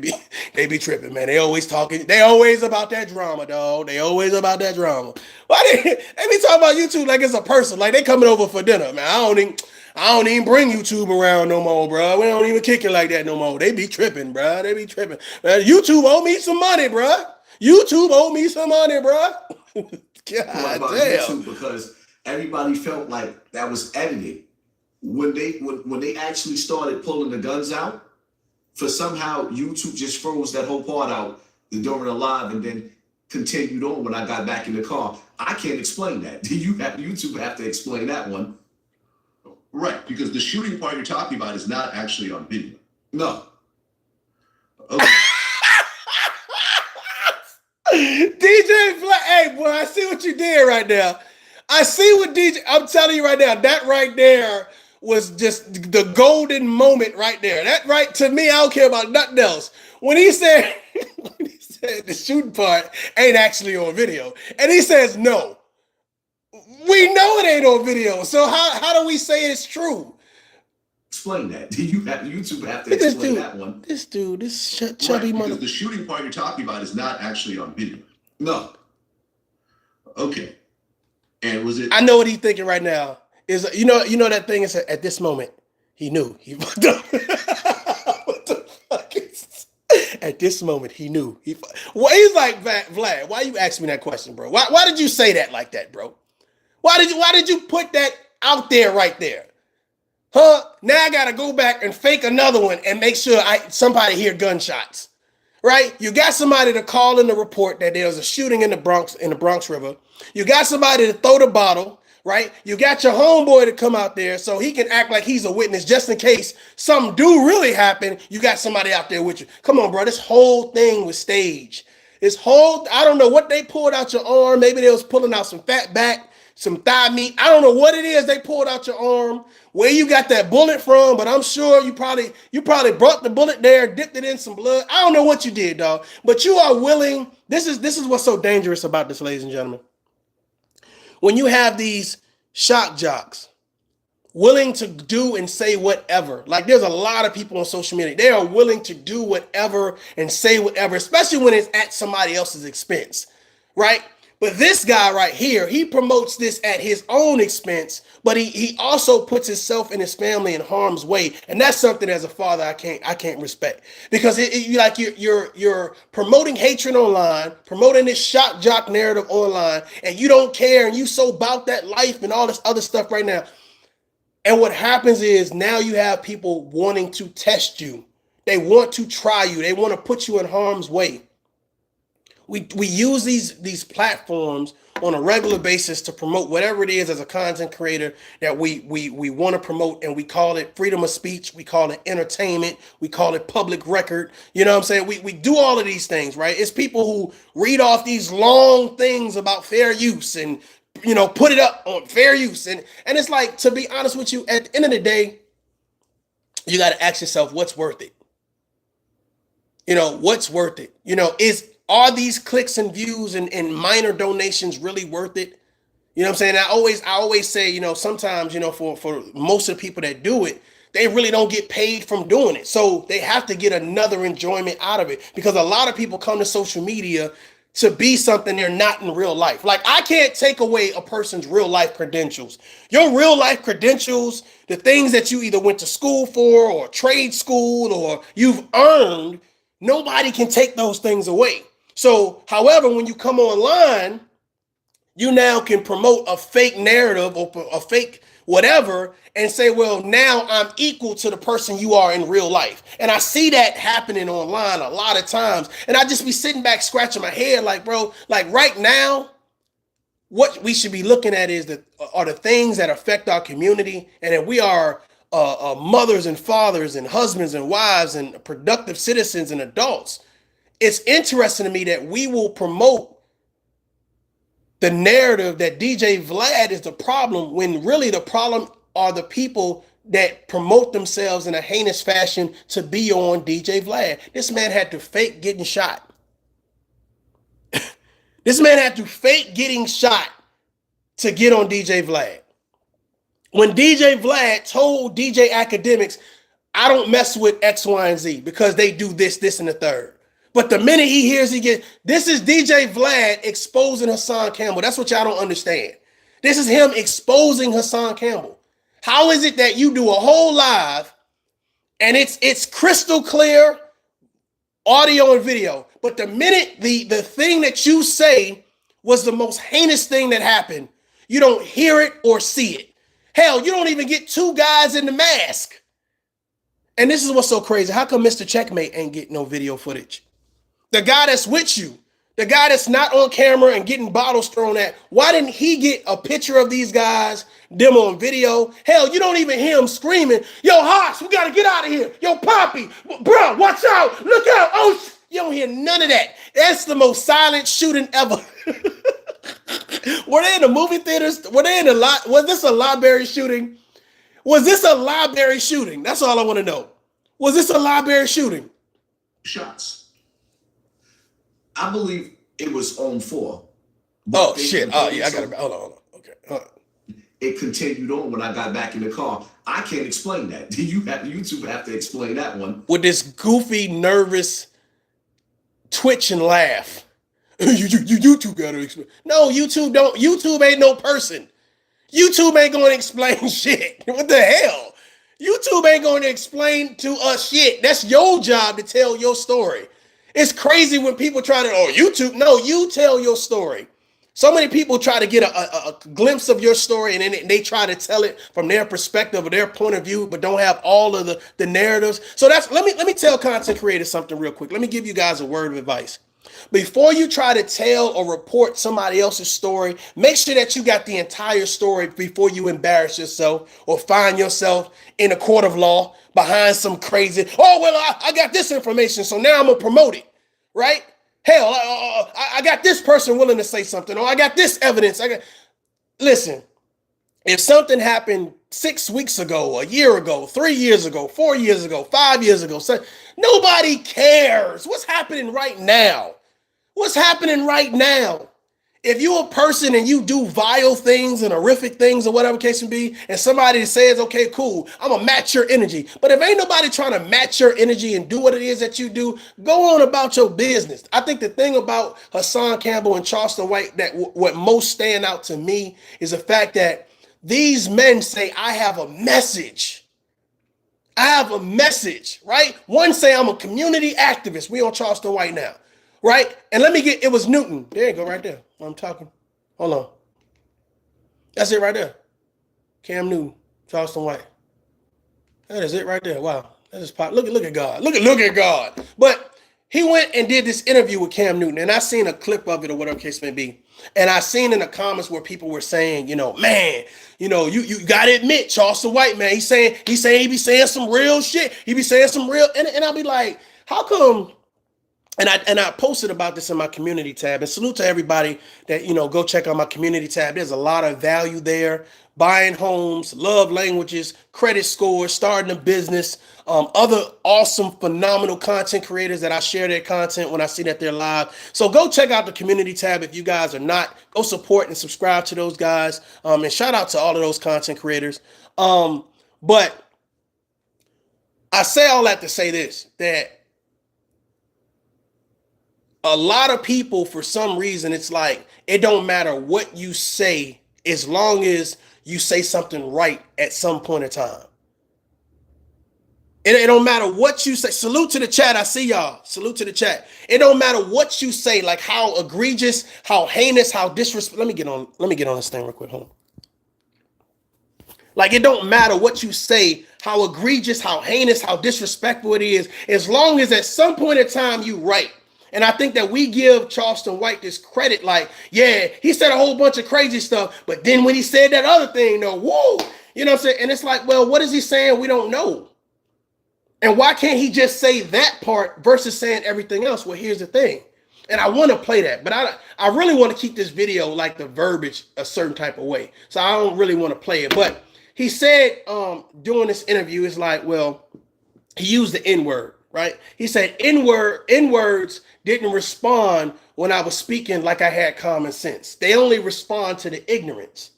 Speaker 1: be tripping, man. They always talking. They always about that drama, dog. They always about that drama. Why they be talking about YouTube like it's a person, like they coming over for dinner, man. I don't even bring YouTube around no more, bro. We don't even kick it like that no more. They be tripping, bro. They be tripping. Man, YouTube owe me some money, bro. YouTube owe me some money, bro. God
Speaker 3: about
Speaker 1: damn.
Speaker 3: YouTube because everybody felt like that was edited. When they actually started pulling the guns out, for somehow YouTube just froze that whole part out during the live and then continued on when I got back in the car. I can't explain that. YouTube have to explain that one.
Speaker 2: Right, because the shooting part you're talking about is not actually on video.
Speaker 3: No.
Speaker 2: Okay.
Speaker 1: DJ Vlad, hey boy, I see what you did right now. I see what DJ, I'm telling you right now, that right there was just the golden moment right there. That right, to me, I don't care about nothing else. When he said the shooting part ain't actually on video, and he says no. We know it ain't on video, so how do we say it's true?
Speaker 3: Explain that. YouTube have to explain that one.
Speaker 1: This dude, this chubby mother.
Speaker 2: Because the shooting part you're talking about is not actually on video.
Speaker 3: No.
Speaker 2: Okay. And was it?
Speaker 1: I know what he's thinking right now. Is you know that thing is at this moment he knew he fucked up. What the fuck is? At this moment he knew he. Well, he's like, Vlad, why you ask me that question, bro? Why did you say that like that, bro? Why did you put that out there right there? Huh? Now I gotta go back and fake another one and make sure somebody hear gunshots. Right? You got somebody to call in the report that there was a shooting in the Bronx River. You got somebody to throw the bottle, right? You got your homeboy to come out there so he can act like he's a witness just in case something do really happen. You got somebody out there with you. Come on, bro. This whole thing was staged. I don't know what they pulled out your arm. Maybe they was pulling out some fat back, some thigh meat. I don't know what it is they pulled out your arm, where you got that bullet from, but I'm sure you probably brought the bullet there, dipped it in some blood. I don't know what you did, dog. But you are willing. This is what's so dangerous about this, ladies and gentlemen. When you have these shock jocks willing to do and say whatever, like there's a lot of people on social media, they are willing to do whatever and say whatever, especially when it's at somebody else's expense, right? But this guy right here, he promotes this at his own expense, but he also puts himself and his family in harm's way, and that's something as a father I can't respect, because you're promoting hatred online, promoting this shock jock narrative online, and you don't care, and you so about that life and all this other stuff right now. And what happens is now you have people wanting to test you, they want to try you, they want to put you in harm's way. We use these platforms on a regular basis to promote whatever it is as a content creator that we want to promote, and we call it freedom of speech, we call it entertainment, we call it public record. You know what I'm saying? We do all of these things, right? It's people who read off these long things about fair use and put it up on fair use, and it's like, to be honest with you, at the end of the day, you got to ask yourself, what's worth it? What's worth it? Are these clicks and views and minor donations really worth it? You know what I'm saying? I always say, sometimes, for most of the people that do it, they really don't get paid from doing it. So they have to get another enjoyment out of it, because a lot of people come to social media to be something they're not in real life. Like, I can't take away a person's real life credentials. Your real life credentials, the things that you either went to school for or trade school or you've earned, nobody can take those things away. So, however, when you come online, you now can promote a fake narrative or a fake whatever and say, well, now I'm equal to the person you are in real life. And I see that happening online a lot of times. And I just be sitting back scratching my head like, bro, like right now, what we should be looking at are the things that affect our community, and that we are mothers and fathers and husbands and wives and productive citizens and adults. It's interesting to me that we will promote the narrative that DJ Vlad is the problem, when really the problem are the people that promote themselves in a heinous fashion to be on DJ Vlad. This man had to fake getting shot. This man had to fake getting shot to get on DJ Vlad. When DJ Vlad told DJ Academics, I don't mess with X, Y, and Z because they do this, this, and the third. But the minute he hears this is DJ Vlad exposing Hassan Campbell. That's what y'all don't understand. This is him exposing Hassan Campbell. How is it that you do a whole live and it's crystal clear audio and video, but the minute the thing that you say was the most heinous thing that happened, you don't hear it or see it. Hell, you don't even get two guys in the mask. And this is what's so crazy. How come Mr. Checkmate ain't get no video footage? The guy that's with you, the guy that's not on camera and getting bottles thrown at, why didn't he get a picture of these guys, them on video? Hell, you don't even hear him screaming, yo, Haas, we got to get out of here. Yo, Poppy, bro, watch out. Look out. Oh, you don't hear none of that. That's the most silent shooting ever. Were they in the movie theaters? Were they in the lot? Was this a library shooting? Was this a library shooting? That's all I want to know. Was this a library shooting?
Speaker 3: Shots. I believe it was on 4.
Speaker 1: Oh, shit. Oh, yeah, I got it. Hold on. Okay.
Speaker 3: It continued on when I got back in the car. I can't explain that. YouTube have to explain that one.
Speaker 1: With this goofy, nervous twitch and laugh. YouTube got to explain. No, YouTube ain't no person. YouTube ain't going to explain shit. What the hell? YouTube ain't going to explain to us shit. That's your job to tell your story. It's crazy when people try to, YouTube. No, you tell your story. So many people try to get a glimpse of your story and then they try to tell it from their perspective or their point of view, but don't have all of the narratives. So let me tell content creators something real quick. Let me give you guys a word of advice. Before you try to tell or report somebody else's story, make sure that you got the entire story before you embarrass yourself or find yourself in a court of law behind some crazy, I got this information, so now I'm going to promote it, right? Hell, I got this person willing to say something, or I got this evidence. Listen, if something happened 6 weeks ago, a year ago, 3 years ago, 4 years ago, 5 years ago, nobody cares. What's happening right now? What's happening right now? If you're a person and you do vile things and horrific things or whatever case may be, and somebody says, okay, cool, I'm going to match your energy. But if ain't nobody trying to match your energy and do what it is that you do, go on about your business. I think the thing about Hassan Campbell and Charleston White that what most stand out to me is the fact that these men say, I have a message. I have a message, right? One say I'm a community activist. We on Charleston White now, right? And it was Newton. There you go, right there. I'm talking. Hold on. That's it right there. Cam Newton, Charleston White. That is it right there. Wow. That is pop. Look at God. Look at God. But he went and did this interview with Cam Newton, and I seen a clip of it or whatever case may be. And I seen in the comments where people were saying, man, you gotta admit, Charleston White, man, he be saying some real shit. He be saying some real, and I'll be like, how come? And I posted about this in my community tab. And salute to everybody that, go check out my community tab. There's a lot of value there. Buying homes, love languages, credit scores, starting a business, other awesome, phenomenal content creators that I share their content when I see that they're live. So go check out the community tab if you guys are not. Go support and subscribe to those guys. And shout out to all of those content creators. But I say all that to say this, that a lot of people, for some reason, it's like, it don't matter what you say as long as you say something right at some point in time. It don't matter what you say. Salute to the chat. I see y'all. Salute to the chat. It don't matter what you say, like how egregious, how heinous, how disrespectful. Let me get on this thing real quick. Hold on. Like, it don't matter what you say, how egregious, how heinous, how disrespectful it is, as long as at some point in time you right. And I think that we give Charleston White this credit, like, yeah, he said a whole bunch of crazy stuff, but then when he said that other thing, though, whoa, you know what I'm saying? And it's like, well, what is he saying? We don't know. And why can't he just say that part versus saying everything else? Well, here's the thing. And I want to play that, but I really want to keep this video, like the verbiage, a certain type of way. So I don't really want to play it. But he said during this interview, it's like, well, he used the N-word, right? He said N-words didn't respond when I was speaking like I had common sense. They only respond to the ignorance.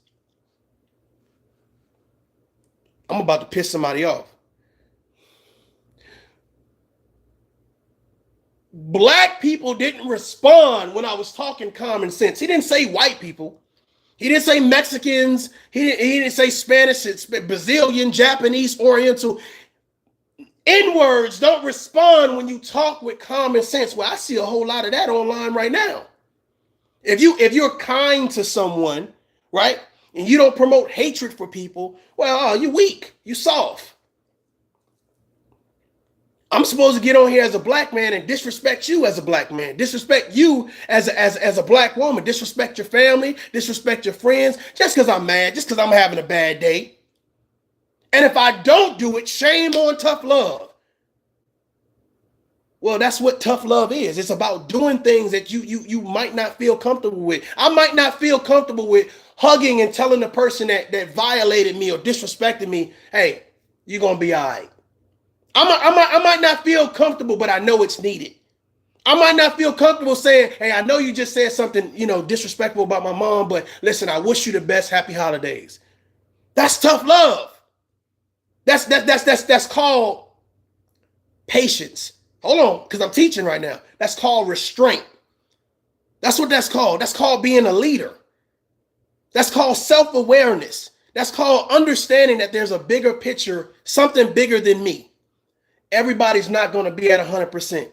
Speaker 1: I'm about to piss somebody off. Black people didn't respond when I was talking common sense. He didn't say white people. He didn't say Mexicans. He didn't say Spanish, it's Brazilian, Japanese, Oriental. N-words don't respond when you talk with common sense. Well, I see a whole lot of that online right now. If you're kind to someone, right, and you don't promote hatred for people, well, you're weak. You soft. I'm supposed to get on here as a black man and disrespect you as a black man, disrespect you as a black woman, disrespect your family, disrespect your friends, just because I'm mad, just because I'm having a bad day. And if I don't do it, shame on tough love. Well, that's what tough love is. It's about doing things that you might not feel comfortable with. I might not feel comfortable with hugging and telling the person that violated me or disrespected me, hey, you're going to be all right. I might not feel comfortable, but I know it's needed. I might not feel comfortable saying, hey, I know you just said something, disrespectful about my mom, but listen, I wish you the best. Happy holidays. That's tough love. That's called patience. Hold on, because I'm teaching right now. That's called restraint. That's what that's called. That's called being a leader. That's called self-awareness. That's called understanding that there's a bigger picture, something bigger than me. Everybody's not going to be at 100%.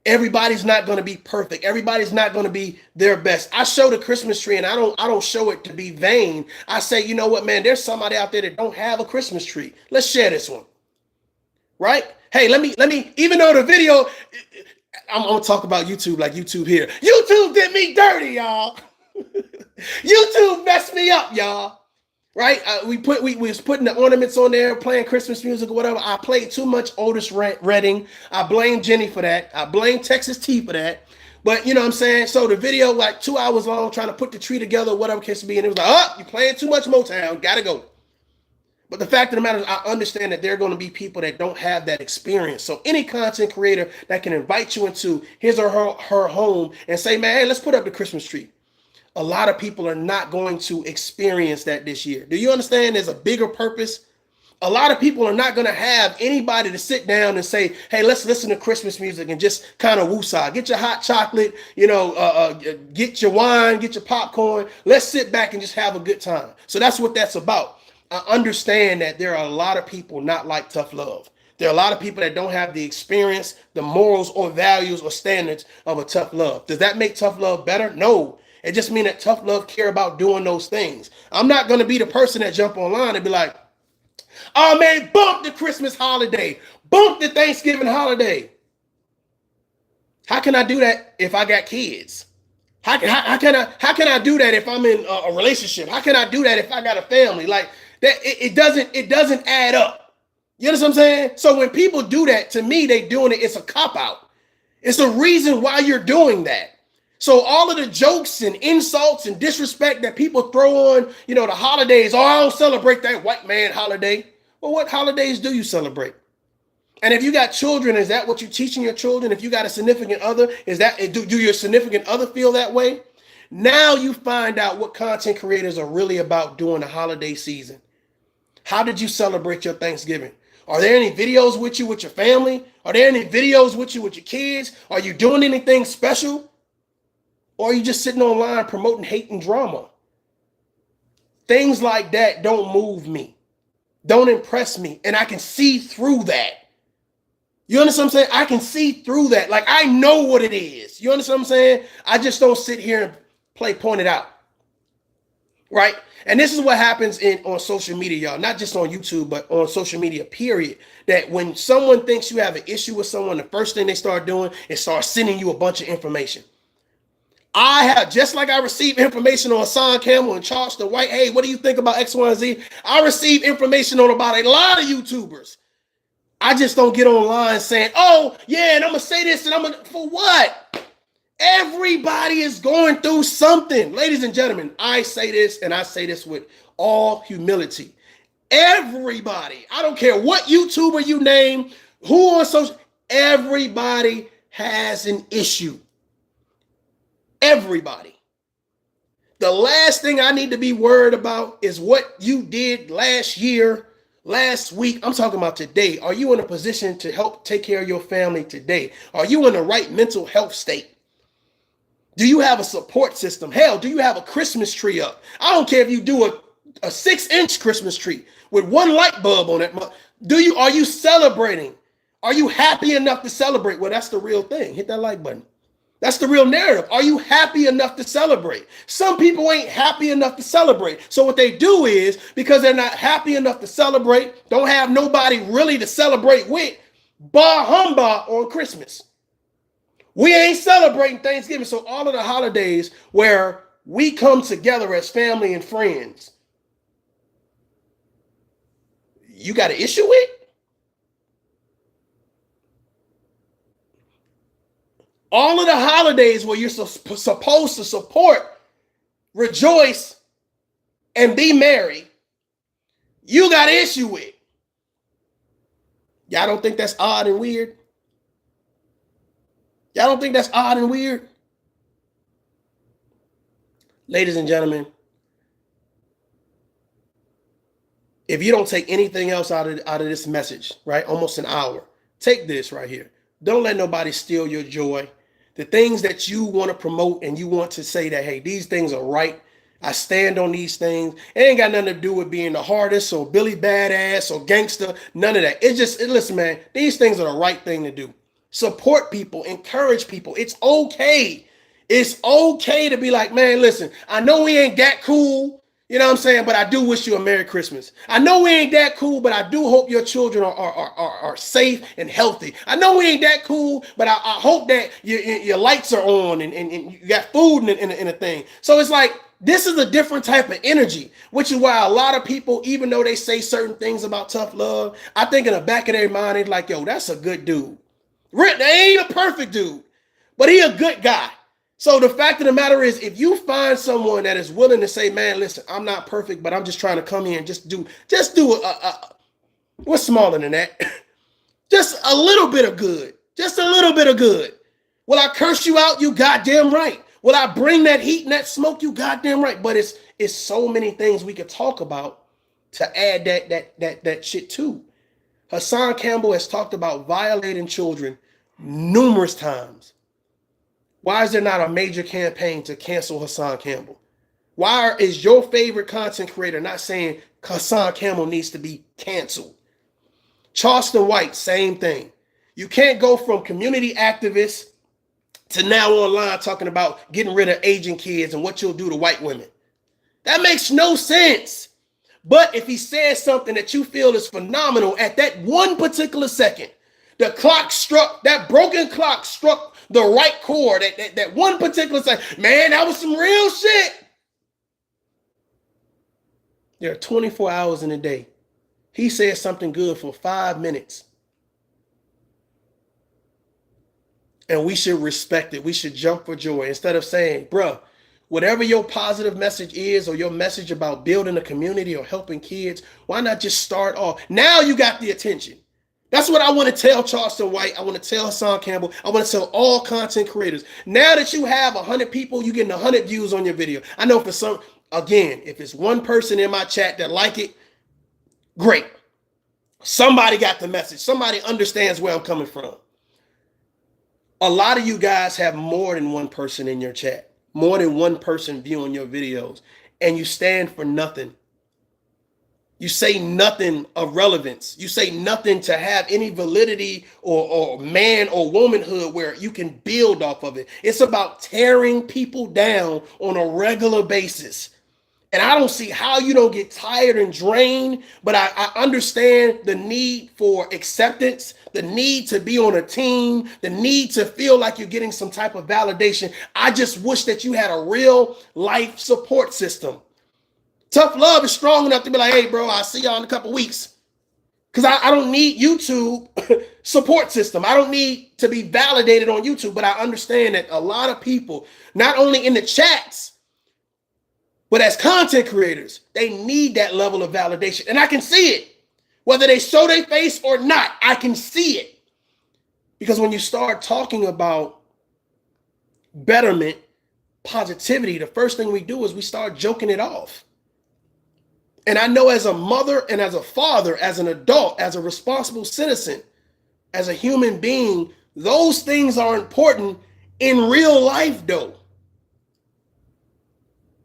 Speaker 1: Everybody's not going to be perfect. Everybody's not going to be their best. I show the Christmas tree and I don't show it to be vain. I say, you know what, man, there's somebody out there that don't have a Christmas tree. Let's share this one. Right? Hey, let me, even though the video, I'm going to talk about YouTube like YouTube here. YouTube did me dirty, y'all. YouTube messed me up, y'all. Right? We was putting the ornaments on there, playing Christmas music or whatever. I played too much Otis Redding. I blame Jenny for that. I blame Texas T for that. But you know what I'm saying? So the video, like 2 hours long, trying to put the tree together, whatever case to be, and it was like, oh, you're playing too much Motown, gotta go. But the fact of the matter is, I understand that there are going to be people that don't have that experience. So any content creator that can invite you into his or her home and say, man, hey, let's put up the Christmas tree. A lot of people are not going to experience that this year. Do you understand there's a bigger purpose? A lot of people are not going to have anybody to sit down and say, hey, let's listen to Christmas music and just kind of woosah. Get your hot chocolate, get your wine, get your popcorn. Let's sit back and just have a good time. So that's what that's about. I understand that there are a lot of people not like tough love. There are a lot of people that don't have the experience, the morals or values or standards of a tough love. Does that make tough love better? No. It just means that tough love care about doing those things. I'm not going to be the person that jump online and be like, oh man, bump the Christmas holiday, bump the Thanksgiving holiday. How can I do that if I got kids? How can I do that if I'm in a relationship? How can I do that if I got a family? Like that, it doesn't add up. You understand what I'm saying? So when people do that, to me, they doing it. It's a cop out. It's a reason why you're doing that. So all of the jokes and insults and disrespect that people throw on, the holidays, oh, I don't celebrate that white man holiday. Well, what holidays do you celebrate? And if you got children, is that what you're teaching your children? If you got a significant other, do your significant other feel that way? Now you find out what content creators are really about during the holiday season. How did you celebrate your Thanksgiving? Are there any videos with you with your family? Are there any videos with you with your kids? Are you doing anything special? Or are you just sitting online promoting hate and drama? Things like that don't move me, don't impress me, and I can see through that. You understand what I'm saying? I can see through that. Like, I know what it is. You understand what I'm saying? I just don't sit here and point it out. Right? And this is what happens on social media, y'all. Not just on YouTube, but on social media, period. That when someone thinks you have an issue with someone, the first thing they start doing is start sending you a bunch of information. I have, just like I received information on Hassan Campbell and Charleston White. Hey, what do you think about X, Y, and Z? I receive information on about a lot of YouTubers. I just don't get online saying, oh, yeah, and I'm going to say this, and for what? Everybody is going through something. Ladies and gentlemen, I say this, and I say this with all humility. Everybody, I don't care what YouTuber you name, who on social, everybody has an issue. Everybody. The last thing I need to be worried about is what you did last year last week. I'm talking about today. Are you in a position to help take care of your family today? Are you in the right mental health state? Do you have a support system? Hell, do you have a Christmas tree up? I don't care if you do a 6-inch Christmas tree with one light bulb on it. Are you celebrating? Are you happy enough to celebrate? Well, that's the real thing. Hit that like button. That's the real narrative. Are you happy enough to celebrate? Some people ain't happy enough to celebrate. So what they do is, because they're not happy enough to celebrate, don't have nobody really to celebrate with, bah humbug on Christmas. We ain't celebrating Thanksgiving. So all of the holidays where we come together as family and friends, you got an issue with? All of the holidays where you're supposed to support, rejoice, and be merry, you got an issue with. Y'all don't think that's odd and weird? Y'all don't think that's odd and weird? Ladies and gentlemen, if you don't take anything else out of this message, right? Almost an hour. Take this right here. Don't let nobody steal your joy. The things that you want to promote and you want to say that, hey, these things are right. I stand on these things. It ain't got nothing to do with being the hardest or Billy Badass or gangster. None of that. Listen, man, these things are the right thing to do. Support people, encourage people. It's okay. It's okay to be like, man, listen, I know we ain't that cool. You know what I'm saying? But I do wish you a Merry Christmas. I know we ain't that cool, but I do hope your children are safe and healthy. I know we ain't that cool, but I hope that your lights are on and you got food in a thing. So it's like, this is a different type of energy, which is why a lot of people, even though they say certain things about tough love, I think in the back of their mind, they're like, yo, that's a good dude. They ain't a perfect dude, but he a good guy. So the fact of the matter is, if you find someone that is willing to say, man, listen, I'm not perfect, but I'm just trying to come here and just do what's smaller than that? Just a little bit of good. Just a little bit of good. Will I curse you out? You goddamn right. Will I bring that heat and that smoke? You goddamn right. But it's so many things we could talk about to add that shit to. Hassan Campbell has talked about violating children numerous times. Why is there not a major campaign to cancel Hassan Campbell? Why is your favorite content creator not saying Hassan Campbell needs to be canceled? Charleston White, same thing. You can't go from community activists to now online talking about getting rid of Asian kids and what you'll do to white women. That makes no sense. But if he says something that you feel is phenomenal at that one particular second, the clock struck, that broken clock struck the right chord at that one particular second. Man, that was some real shit. There are 24 hours in a day. He says something good for 5 minutes. And we should respect it. We should jump for joy instead of saying, bruh, whatever your positive message is or your message about building a community or helping kids, why not just start off? Now you got the attention. That's what I want to tell Charleston White. I want to tell Hassan Campbell. I want to tell all content creators. Now that you have 100 people, you're getting 100 views on your video. I know for some, again, if it's one person in my chat that like it, great. Somebody got the message. Somebody understands where I'm coming from. A lot of you guys have more than one person in your chat, more than one person viewing your videos, and you stand for nothing. You say nothing of relevance. You say nothing to have any validity or man or womanhood where you can build off of it. It's about tearing people down on a regular basis. And I don't see how you don't get tired and drained, but I understand the need for acceptance, the need to be on a team, the need to feel like you're getting some type of validation. I just wish that you had a real life support system. ToughLove is strong enough to be like, hey, bro, I'll see y'all in a couple weeks. Because I don't need YouTube support system. I don't need to be validated on YouTube, but I understand that a lot of people, not only in the chats, but as content creators, they need that level of validation. And I can see it. Whether they show their face or not, I can see it. Because when you start talking about betterment, positivity, the first thing we do is we start joking it off. And I know as a mother and as a father, as an adult, as a responsible citizen, as a human being, those things are important in real life though.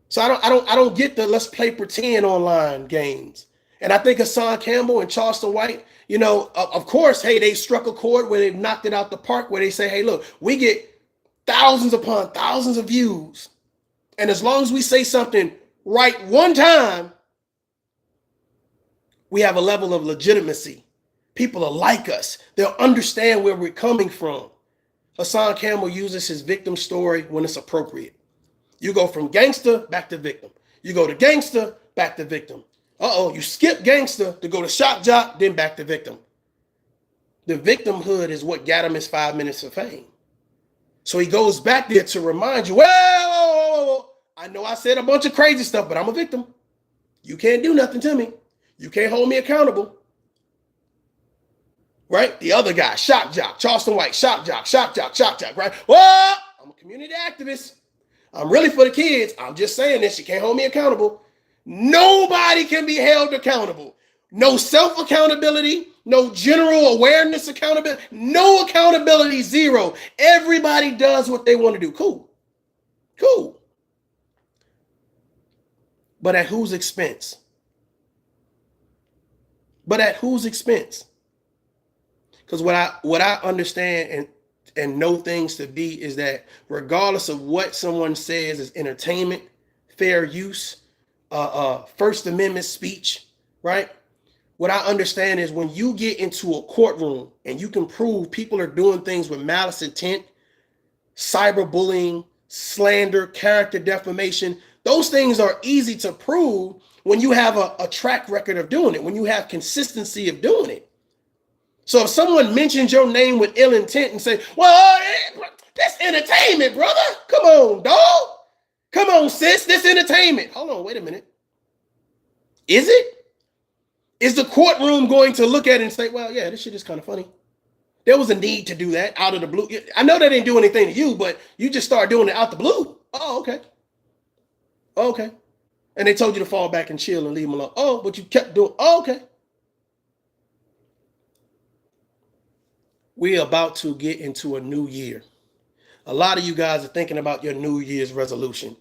Speaker 1: So I don't get the let's play pretend online games. And I think Hassan Campbell and Charleston White, you know, of course, hey, they struck a chord where they've knocked it out the park, where they say, hey, look, we get thousands upon thousands of views. And as long as we say something right one time, we have a level of legitimacy. People will like us. They'll understand where we're coming from. Hassan Campbell uses his victim story when it's appropriate. You go from gangster back to victim. You go to gangster, back to victim. You skip gangster to go to shock jock, then back to victim. The victimhood is what got him his 5 minutes of fame. So he goes back there to remind you, well, I know I said a bunch of crazy stuff, but I'm a victim. You can't do nothing to me. You can't hold me accountable. Right? The other guy, shock jock, Charleston White, shock jock, right? Well, I'm a community activist. I'm really for the kids. I'm just saying this. You can't hold me accountable. Nobody can be held accountable. No self-accountability, no general awareness accountability, no accountability, zero. Everybody does what they want to do. Cool. But at whose expense? Because what I understand and know things to be is that regardless of what someone says is entertainment, fair use, First Amendment speech, right? What I understand is when you get into a courtroom and you can prove people are doing things with malice intent, cyberbullying, slander, character defamation, those things are easy to prove when you have a track record of doing it, when you have consistency of doing it. So if someone mentions your name with ill intent and say, well, that's entertainment, brother. Come on, dog. Come on, sis. This entertainment. Hold on, wait a minute. Is it? Is the courtroom going to look at it and say, well, yeah, this shit is kind of funny? There was a need to do that out of the blue. I know that didn't do anything to you, but you just started doing it out the blue. Oh, okay. Okay. And they told you to fall back and chill and leave them alone. Oh, but you kept doing. Oh, okay. We're about to get into a new year. A lot of you guys are thinking about your New Year's resolution.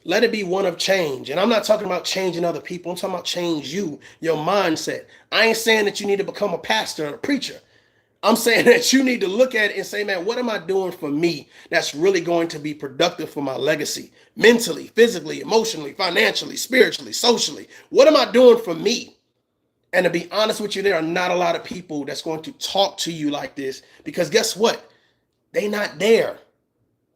Speaker 1: Let it be one of change. And I'm not talking about changing other people. I'm talking about change you, your mindset. I ain't saying that you need to become a pastor or a preacher. I'm saying that you need to look at it and say, man, what am I doing for me that's really going to be productive for my legacy? Mentally, physically, emotionally, financially, spiritually, socially. What am I doing for me? And to be honest with you, there are not a lot of people that's going to talk to you like this because guess what? They're not there.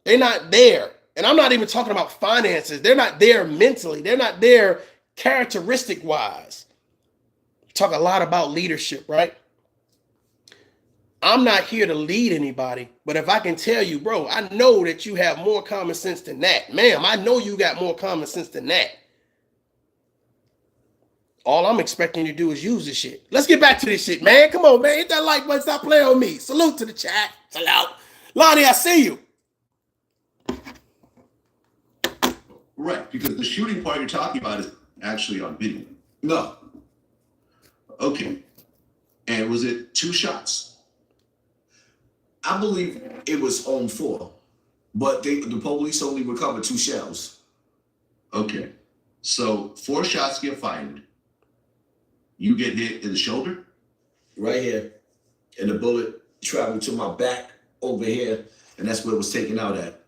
Speaker 1: They're not there. And I'm not even talking about finances. They're not there mentally. They're not there characteristic wise. Talk a lot about leadership, right? I'm not here to lead anybody, but if I can tell you, bro, I know that you have more common sense than that. Ma'am, I know you got more common sense than that. All I'm expecting you to do is use this shit. Let's get back to this shit, man. Come on, man. Hit that like button. Stop playing with me. Salute to the chat. Salute. Lonnie, I see you.
Speaker 2: Right, because the shooting part you're talking about is actually on video.
Speaker 3: No.
Speaker 2: Okay. And was it 2 shots?
Speaker 3: I believe it was on 4, but the police only recovered 2 shells.
Speaker 2: Okay. So 4 shots get fired. You get hit in the shoulder?
Speaker 3: Right here. And the bullet traveled to my back over here, and that's where it was taken out at.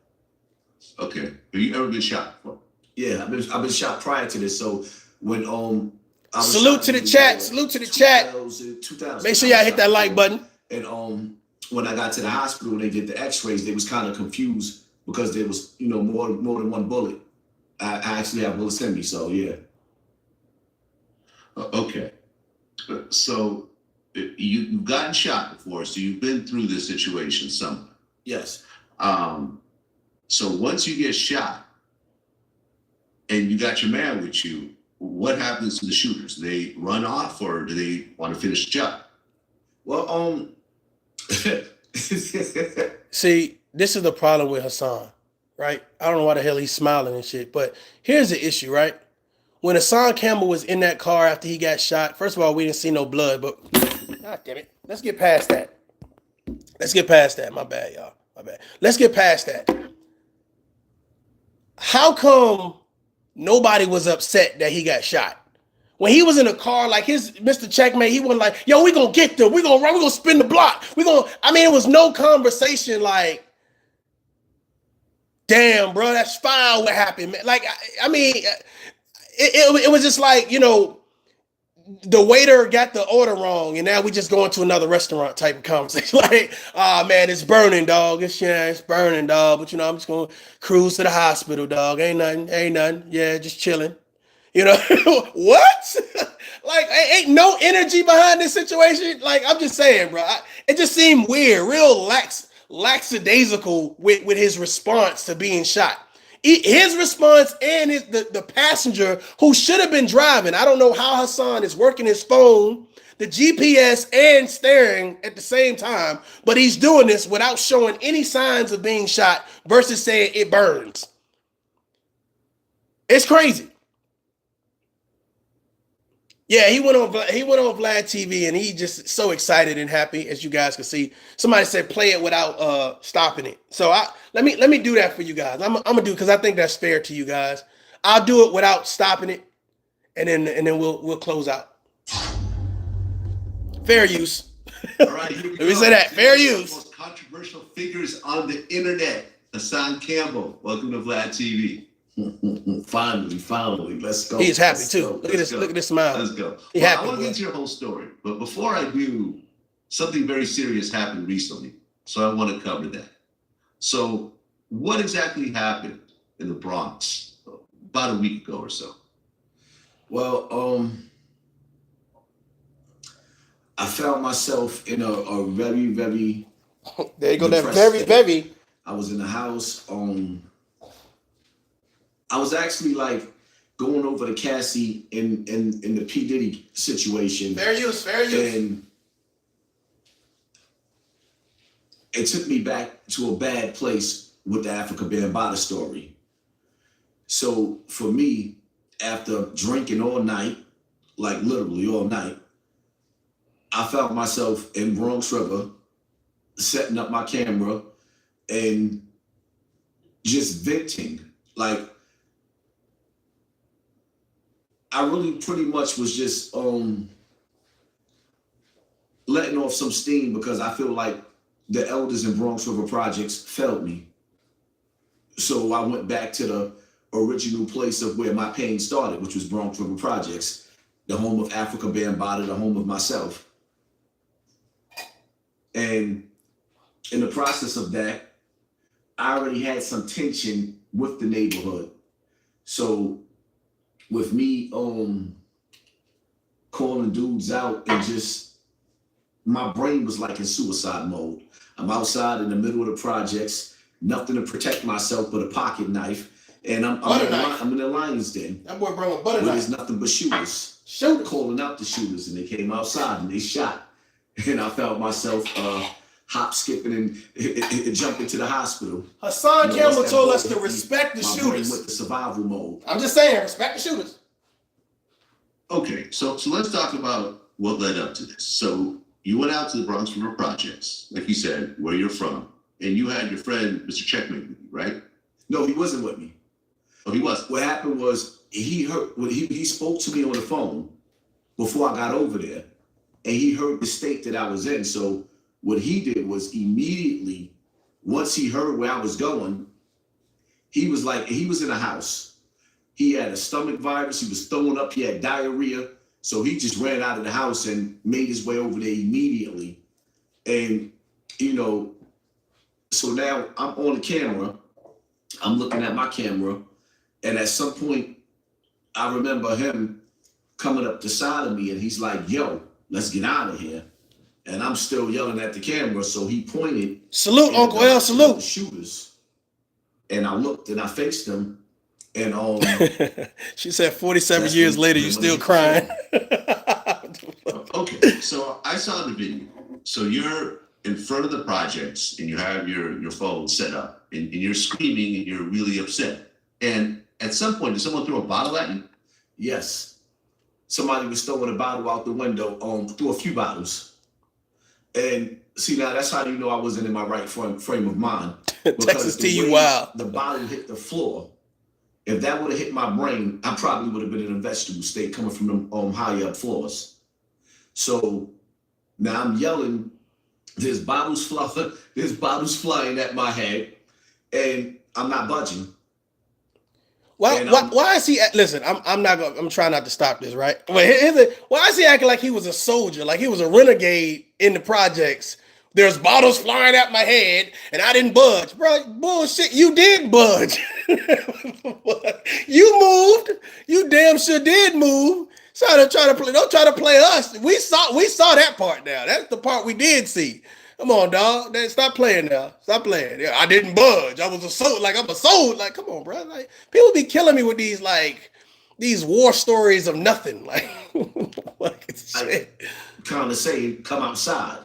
Speaker 2: Okay. Have you ever been shot before?
Speaker 3: Yeah, I've been shot prior to this. So when I was
Speaker 1: salute to the chat. Salute to the chat.
Speaker 3: 2000.
Speaker 1: Make sure y'all hit that like button.
Speaker 3: And when I got to the hospital, they did the X-rays. They was kind of confused because there was more than one bullet. I actually have bullets in me, so yeah.
Speaker 2: Okay. So you've gotten shot before, so you've been through this situation somewhere.
Speaker 3: Yes.
Speaker 2: So once you get shot and you got your man with you, what happens to the shooters? Do they run off or do they want to finish the job?
Speaker 3: Well,
Speaker 1: See, this is the problem with Hassan, right? I don't know why the hell he's smiling and shit, but here's the issue, right? when Hassan Campbell was in that car after he got shot, first of all, we didn't see no blood, but God damn it. Let's get past that. Let's get past that. My bad, y'all. My bad. Let's get past that. How nobody was upset that he got shot? When he was in a car, like his Mr. Checkmate, he wasn't like, yo, we gonna get them. We gonna run. We gonna spin the block. It was no conversation like, damn, bro, that's foul. What happened, man? Like, it was just like, the waiter got the order wrong, and now we just going to another restaurant type of conversation. Like, man, it's burning, dog. It's burning, dog. But I'm just gonna cruise to the hospital, dog. Ain't nothing. Yeah, just chilling. What? Like, ain't no energy behind this situation. Like, I'm just saying, bro. It just seemed weird, real lackadaisical with his response to being shot. His response and the passenger who should have been driving. I don't know how Hassan is working his phone, the GPS, and staring at the same time, but he's doing this without showing any signs of being shot versus saying it burns. It's crazy. Yeah, he went on Vlad TV, and he just so excited and happy, as you guys can see. Somebody said play it without stopping it. So let me do that for you guys. I'm gonna do, because I think that's fair to you guys. I'll do it without stopping it, and then we'll close out. Fair use.
Speaker 2: All right, here we
Speaker 1: Let me say that. Fair use.
Speaker 2: Most controversial figures on the internet. Hassan Campbell. Welcome to Vlad TV.
Speaker 3: Finally, let's go.
Speaker 1: He's happy too. Look at this smile.
Speaker 2: Let's go.
Speaker 1: Happy,
Speaker 2: I want to get to your whole story, but before I do, something very serious happened recently, so I want to cover that. So, what exactly happened in the Bronx about a week ago or so?
Speaker 3: Well, I found myself in a very, very.
Speaker 1: There you go. That very.
Speaker 3: I was in the house. I was actually like going over to Cassie in the P. Diddy situation.
Speaker 1: Fair use.
Speaker 3: And it took me back to a bad place with the Africa Bambaataa story. So for me, after drinking all night, like literally all night, I found myself in Bronx River, setting up my camera and just venting. Like, I really pretty much was just letting off some steam, because I feel like the elders in Bronx River Projects failed me. So I went back to the original place of where my pain started, which was Bronx River Projects, the home of Africa Bambaataa, the home of myself. And in the process of that, I already had some tension with the neighborhood. So with me calling dudes out, and just my brain was like in suicide mode. I'm outside in the middle of the projects, nothing to protect myself but a pocket knife, and I'm in the lion's den.
Speaker 1: That boy brought a butter knife.
Speaker 3: There's nothing but shooters. Calling out the shooters, and they came outside and they shot. And I felt myself hop, skipping, and jumping to the hospital.
Speaker 1: Hassan Campbell told us to respect the shooters.
Speaker 3: With the survival mode.
Speaker 1: I'm just saying, respect the shooters.
Speaker 2: Okay, so let's talk about what led up to this. So you went out to the Bronx River Projects, like you said, where you're from, and you had your friend Mr. Checkmate with you, right?
Speaker 3: No, he wasn't with me.
Speaker 2: Oh, he was.
Speaker 3: What happened was he spoke to me on the phone before I got over there, and he heard the state that I was in. So what he did was immediately, once he heard where I was going, he was in a house. He had a stomach virus. He was throwing up. He had diarrhea. So he just ran out of the house and made his way over there immediately. And, so now I'm on the camera. I'm looking at my camera. And at some point, I remember him coming up the side of me, and he's like, yo, let's get out of here. And I'm still yelling at the camera. So he pointed.
Speaker 1: Salute, Uncle L, salute.
Speaker 3: The shooters. And I looked and I faced them. And
Speaker 1: she said 47 years later, you're still crying.
Speaker 2: Okay, so I saw the video. So you're in front of the projects and you have your phone set up and you're screaming and you're really upset. And at some point, did someone throw a bottle at you?
Speaker 3: Yes. Somebody was throwing a bottle out the window, threw a few bottles. And see, now that's how you know I wasn't in my right frame of mind.
Speaker 1: Texas
Speaker 3: The
Speaker 1: TU,
Speaker 3: way
Speaker 1: wow.
Speaker 3: the bottle hit the floor, if that would have hit my brain, I probably would have been in a vegetable state coming from them high up floors. So now I'm yelling, there's bottles flying at my head, and I'm not budging.
Speaker 1: Why is he? Listen, I'm trying not to stop this, right? But why is he acting like he was a soldier, like he was a renegade in the projects? There's bottles flying at my head, and I didn't budge, bro. Bullshit, you did budge. You moved. You damn sure did move. So don't try to play us. We saw that part now. That's the part we did see. Come on, dog. Stop playing now. Stop playing. Yeah, I didn't budge. I'm a soldier. Like, come on, bro. Like, people be killing me with these war stories of nothing. Like, shit.
Speaker 3: Kind of saying, come outside.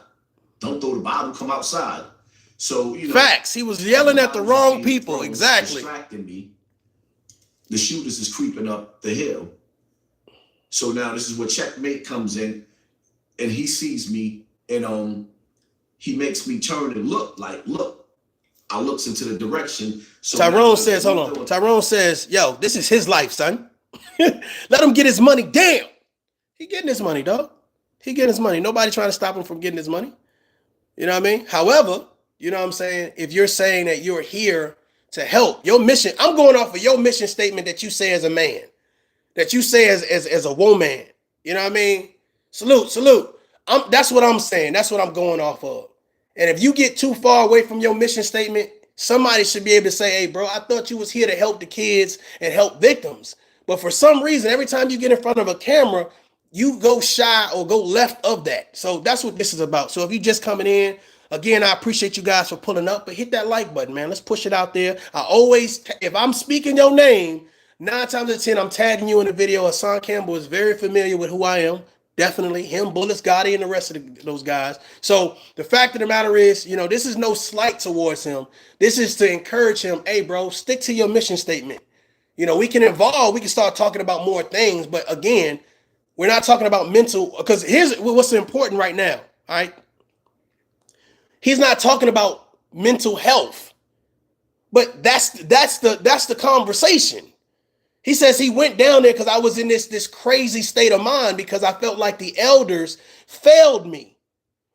Speaker 3: Don't throw the bottle, come outside. So,
Speaker 1: facts. He was yelling at the wrong people. Exactly.
Speaker 3: Distracting me. The shooters is creeping up the hill. So now this is where checkmate comes in, and he sees me, and he makes me turn and look. I looks into the direction. So
Speaker 1: Tyrone says, hold on. Tyrone says, yo, this is his life, son. Let him get his money. Damn. He getting his money, dog. He getting his money. Nobody trying to stop him from getting his money. You know what I mean? However, you know what I'm saying? If you're saying that you're here to help, your mission, I'm going off of your mission statement that you say as a man, that you say as a woman. You know what I mean? Salute. That's what I'm saying. That's what I'm going off of. And if you get too far away from your mission statement, somebody should be able to say, hey, bro, I thought you was here to help the kids and help victims. But for some reason, every time you get in front of a camera, you go shy or go left of that. So that's what this is about. So if you just coming in, again, I appreciate you guys for pulling up, but hit that like button, man. Let's push it out there. If I'm speaking your name, 9 times out of 10, I'm tagging you in the video. Hassan Campbell is very familiar with who I am. Definitely him, Bullets, Gotti, and the rest of those guys. So the fact of the matter is, this is no slight towards him. This is to encourage him. Hey, bro, stick to your mission statement. We can evolve. We can start talking about more things. But again, we're not talking about mental, because here's what's important right now. All right. He's not talking about mental health, but that's the conversation. He says he went down there because I was in this crazy state of mind because I felt like the elders failed me.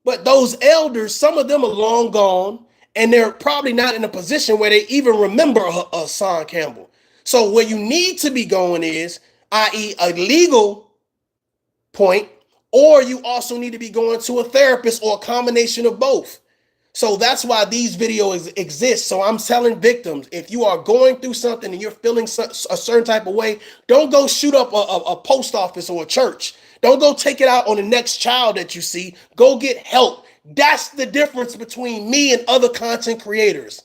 Speaker 1: But those elders, some of them are long gone, and they're probably not in a position where they even remember Hassan Campbell. So where you need to be going is, i.e. a legal point, or you also need to be going to a therapist or a combination of both. So that's why these videos exist. So I'm telling victims, if you are going through something and you're feeling a certain type of way, don't go shoot up a post office or a church. Don't go take it out on the next child that you see. Go get help. That's the difference between me and other content creators.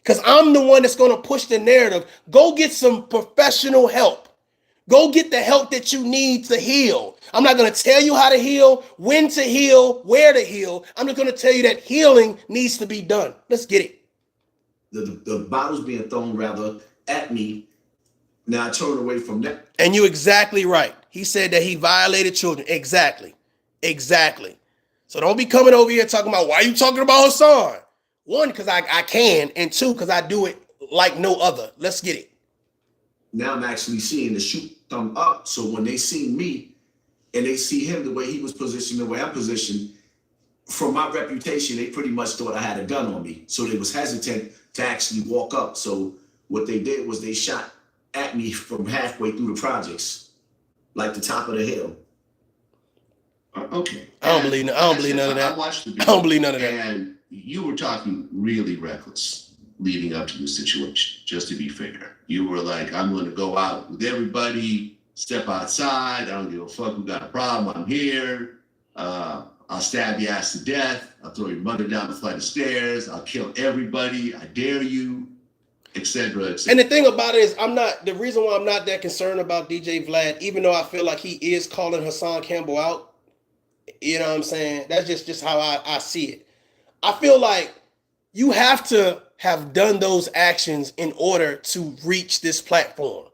Speaker 1: Because I'm the one that's going to push the narrative. Go get some professional help. Go get the help that you need to heal. I'm not going to tell you how to heal, when to heal, where to heal. I'm just going to tell you that healing needs to be done. Let's get it.
Speaker 3: The bottles being thrown rather at me. Now I turn away from that.
Speaker 1: And you're exactly right. He said that he violated children. Exactly. So don't be coming over here talking about, why are you talking about Hassan? 1, because I can, and 2, because I do it like no other. Let's get it.
Speaker 3: Now I'm actually seeing the shoot thumb up. So when they see me and they see him the way he was positioned, the way I'm positioned, from my reputation, they pretty much thought I had a gun on me. So they was hesitant to actually walk up. So what they did was they shot at me from halfway through the projects, like the top of the hill.
Speaker 2: Okay.
Speaker 1: I don't believe none of that.
Speaker 2: I watched the video.
Speaker 1: I don't believe none of that.
Speaker 2: And you were talking really reckless leading up to the situation, just to be fair. You were like, I'm going to go out with everybody, step outside. I don't give a fuck who got a problem. I'm here. I'll stab your ass to death. I'll throw your mother down the flight of stairs. I'll kill everybody. I dare you, etc.
Speaker 1: And the thing about it is, the reason why I'm not that concerned about DJ Vlad, even though I feel like he is calling Hassan Campbell out, you know what I'm saying? That's just how I see it. I feel like you have to have done those actions in order to reach this platform.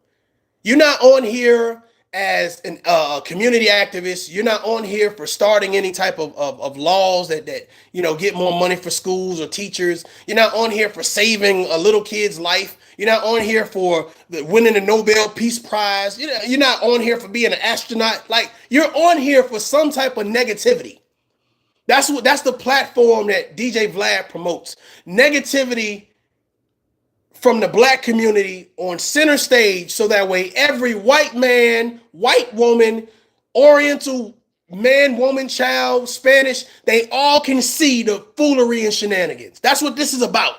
Speaker 1: You're not on here as a community activist. You're not on here for starting any type of laws that get more money for schools or teachers. You're not on here for saving a little kid's life. You're not on here for winning the Nobel Peace Prize. You're not on here for being an astronaut. Like, you're on here for some type of negativity. That's the platform that DJ Vlad promotes. Negativity from the black community on center stage, so that way every white man, white woman, Oriental man, woman, child, Spanish, they all can see the foolery and shenanigans. That's what this is about.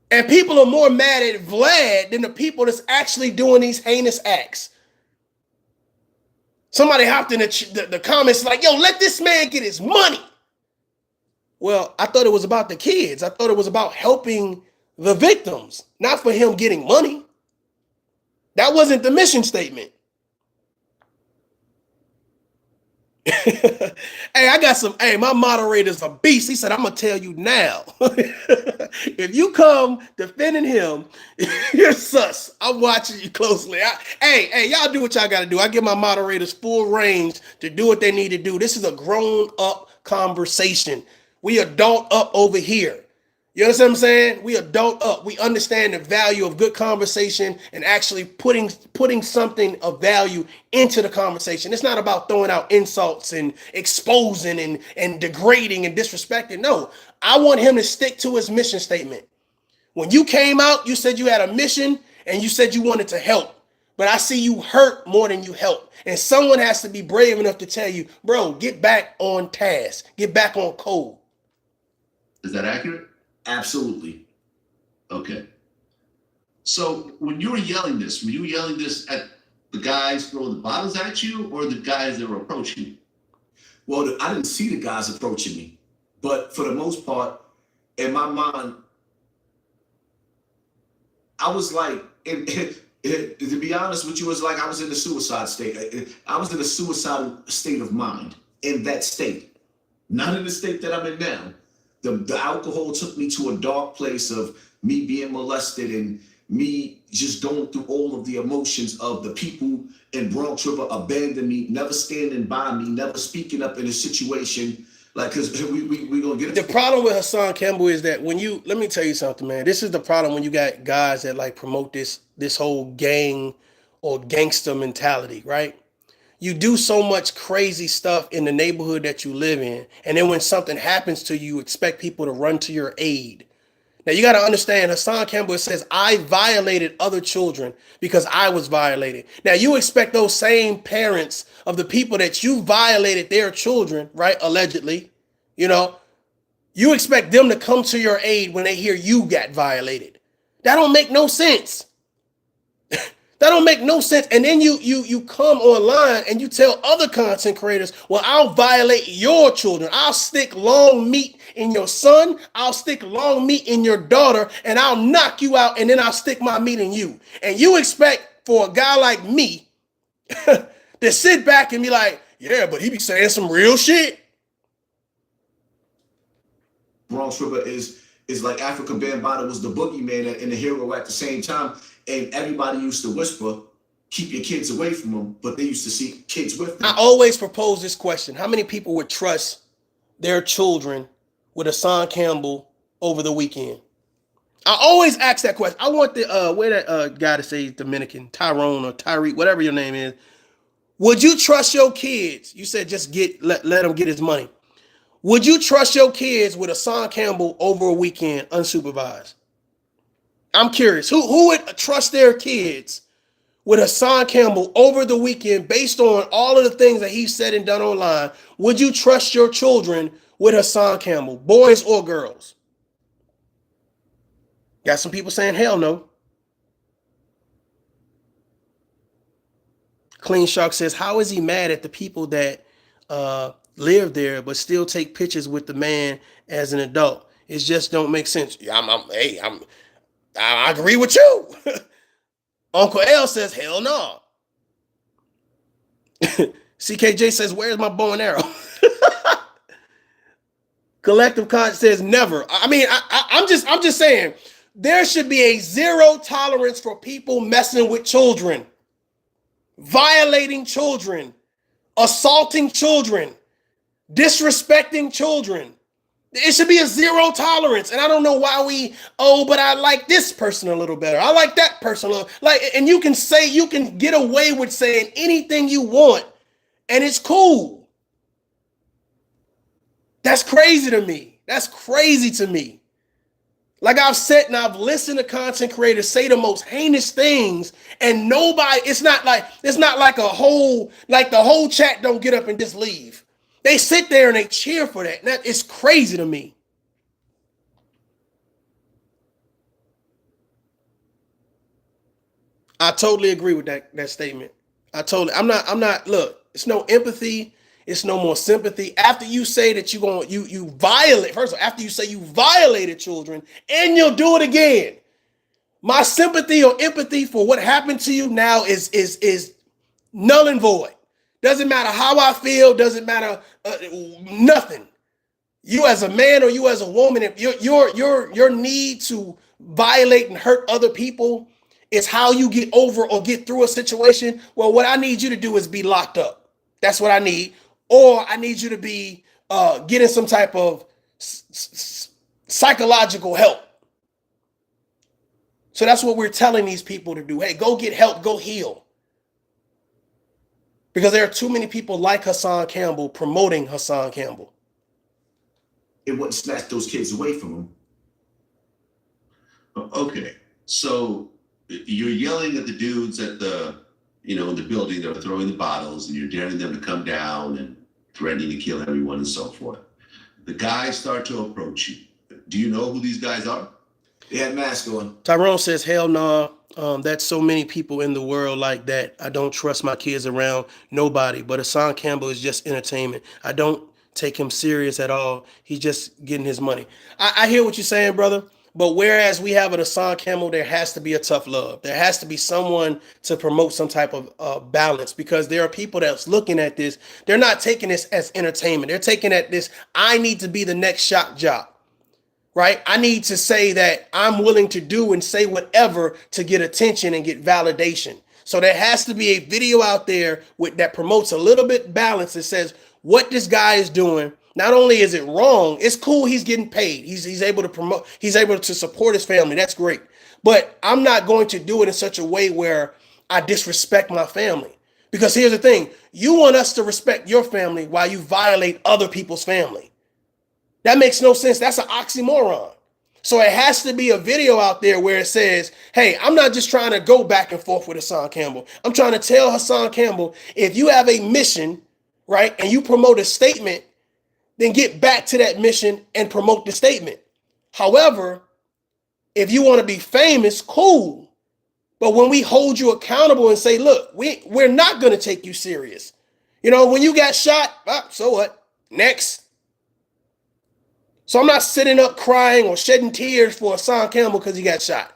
Speaker 1: And people are more mad at Vlad than the people that's actually doing these heinous acts. Somebody hopped in the comments like, yo, let this man get his money. Well, I thought it was about the kids. I thought it was about helping the victims, not for him getting money. That wasn't the mission statement. Hey, my moderator's a beast. He said, I'm going to tell you now. If you come defending him, you're sus. I'm watching you closely. Hey, y'all do what y'all got to do. I give my moderators full range to do what they need to do. This is a grown up conversation. We adult up over here. You understand what I'm saying? We adult up. We understand the value of good conversation and actually putting something of value into the conversation. It's not about throwing out insults and exposing and degrading and disrespecting. No, I want him to stick to his mission statement. When you came out, you said you had a mission and you said you wanted to help. But I see you hurt more than you help. And someone has to be brave enough to tell you, bro, get back on task. Get back on code.
Speaker 2: Is that accurate?
Speaker 3: Absolutely.
Speaker 2: Okay. So when you were yelling this, at the guys throwing the bottles at you or the guys that were approaching you?
Speaker 3: Well, I didn't see the guys approaching me, but for the most part, in my mind, I was like, to be honest with you, it's like I was in a suicide state. I was in a suicidal state of mind in that state, not in the state that I'm in now. The alcohol took me to a dark place of me being molested and me just going through all of the emotions of the people in Bronx River abandoning me, never standing by me, never speaking up in a situation. Like, because we going to get it.
Speaker 1: The problem with Hassan Campbell is that let me tell you something, man. This is the problem when you got guys that like promote this whole gang or gangster mentality, right? You do so much crazy stuff in the neighborhood that you live in. And then when something happens to you, you expect people to run to your aid. Now, you got to understand, Hassan Campbell says, I violated other children because I was violated. Now, you expect those same parents of the people that you violated their children, right, allegedly, you expect them to come to your aid when they hear you got violated. That don't make no sense. That don't make no sense. And then you come online and you tell other content creators, well, I'll violate your children. I'll stick long meat in your son. I'll stick long meat in your daughter, and I'll knock you out, and then I'll stick my meat in you. And you expect for a guy like me to sit back and be like, yeah, but he be saying some real shit.
Speaker 3: Bronx River is like African Bambaataa was the boogeyman and the hero at the same time. And everybody used to whisper, keep your kids away from them, but they used to see kids with them.
Speaker 1: I always propose this question. How many people would trust their children with Hassan Campbell over the weekend? I always ask that question. I want that guy to say Dominican, Tyrone or Tyreek, whatever your name is. Would you trust your kids? You said just let him get his money. Would you trust your kids with Hassan Campbell over a weekend unsupervised? I'm curious. Who would trust their kids with Hassan Campbell over the weekend based on all of the things that he said and done online? Would you trust your children with Hassan Campbell, boys or girls? Got some people saying hell no. Clean Shark says, how is he mad at the people that live there but still take pictures with the man as an adult? It just don't make sense. I agree with you. Uncle L says, hell no. CKJ says, where's my bow and arrow? Collective Conscience says never. I mean, I'm just saying there should be a zero tolerance for people messing with children. violating children, assaulting children, disrespecting children. It should be a zero tolerance. And I don't know why but I like this person a little better. I like that person a little, and you can get away with saying anything you want and it's cool. That's crazy to me. That's crazy to me. Like I've said, and I've listened to content creators say the most heinous things, and it's not like the whole chat don't get up and just leave. They sit there and they cheer for that. And that is crazy to me. I totally agree with that statement. I'm not, look, it's no empathy. It's no more sympathy. After you say that you violate, first of all, after you say you violated children and you'll do it again, my sympathy or empathy for what happened to you now is null and void. Doesn't matter how I feel, doesn't matter nothing. You as a man or you as a woman, if your need to violate and hurt other people is how you get over or get through a situation, well, what I need you to do is be locked up. That's what I need. Or I need you to be getting some type of psychological help. So that's what we're telling these people to do. Hey, go get help, go heal. Because there are too many people like Hassan Campbell promoting Hassan Campbell.
Speaker 3: It wouldn't snatch those kids away from him.
Speaker 2: Okay, so you're yelling at the dudes at in the building that are throwing the bottles, and you're daring them to come down and threatening to kill everyone and so forth. The guys start to approach you. Do you know who these guys are?
Speaker 3: They had masks on.
Speaker 1: Tyrone says, hell no. That's so many people in the world like that. I don't trust my kids around nobody. But Hassan Campbell is just entertainment. I don't take him serious at all. He's just getting his money. I hear what you're saying, brother. But whereas we have an Hassan Campbell, there has to be a ToughLove. There has to be someone to promote some type of balance, because there are people that's looking at this. They're not taking this as entertainment. They're taking at this, I need to be the next shock jock, right? I need to say that I'm willing to do and say whatever to get attention and get validation. So there has to be a video out there that promotes a little bit balance that says what this guy is doing. Not only is it wrong, it's cool he's getting paid. He's able to promote, he's able to support his family. That's great. But I'm not going to do it in such a way where I disrespect my family. Because here's the thing, you want us to respect your family while you violate other people's family. That makes no sense. That's an oxymoron. So it has to be a video out there where it says, hey, I'm not just trying to go back and forth with Hassan Campbell. I'm trying to tell Hassan Campbell, if you have a mission, right, and you promote a statement, then get back to that mission and promote the statement. However, if you want to be famous, cool. But when we hold you accountable and say, look, we're not going to take you serious. When you got shot, so what? Next. So I'm not sitting up crying or shedding tears for Hassan Campbell because he got shot,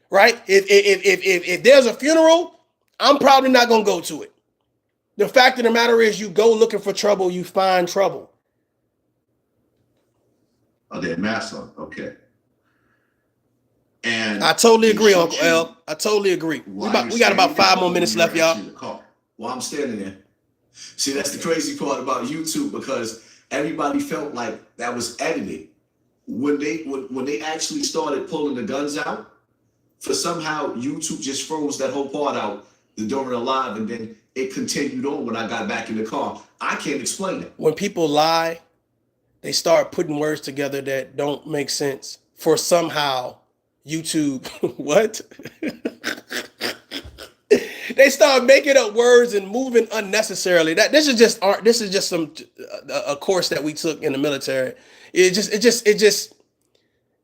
Speaker 1: right? If there's a funeral, I'm probably not going to go to it. The fact of the matter is, you go looking for trouble, you find trouble.
Speaker 2: Oh, they had masks on. Okay. And
Speaker 1: I totally agree, Uncle L. I totally agree. We got about 5 more minutes left, y'all.
Speaker 3: While I'm standing there. See, that's the crazy part about YouTube, because everybody felt like that was edited. When they actually started pulling the guns out, for somehow YouTube just froze that whole part out during the live, and then it continued on when I got back in the car. I can't explain it.
Speaker 1: When people lie, they start putting words together that don't make sense for somehow YouTube. What? They start making up words and moving unnecessarily. This is just art. This is just a course that we took in the military. It just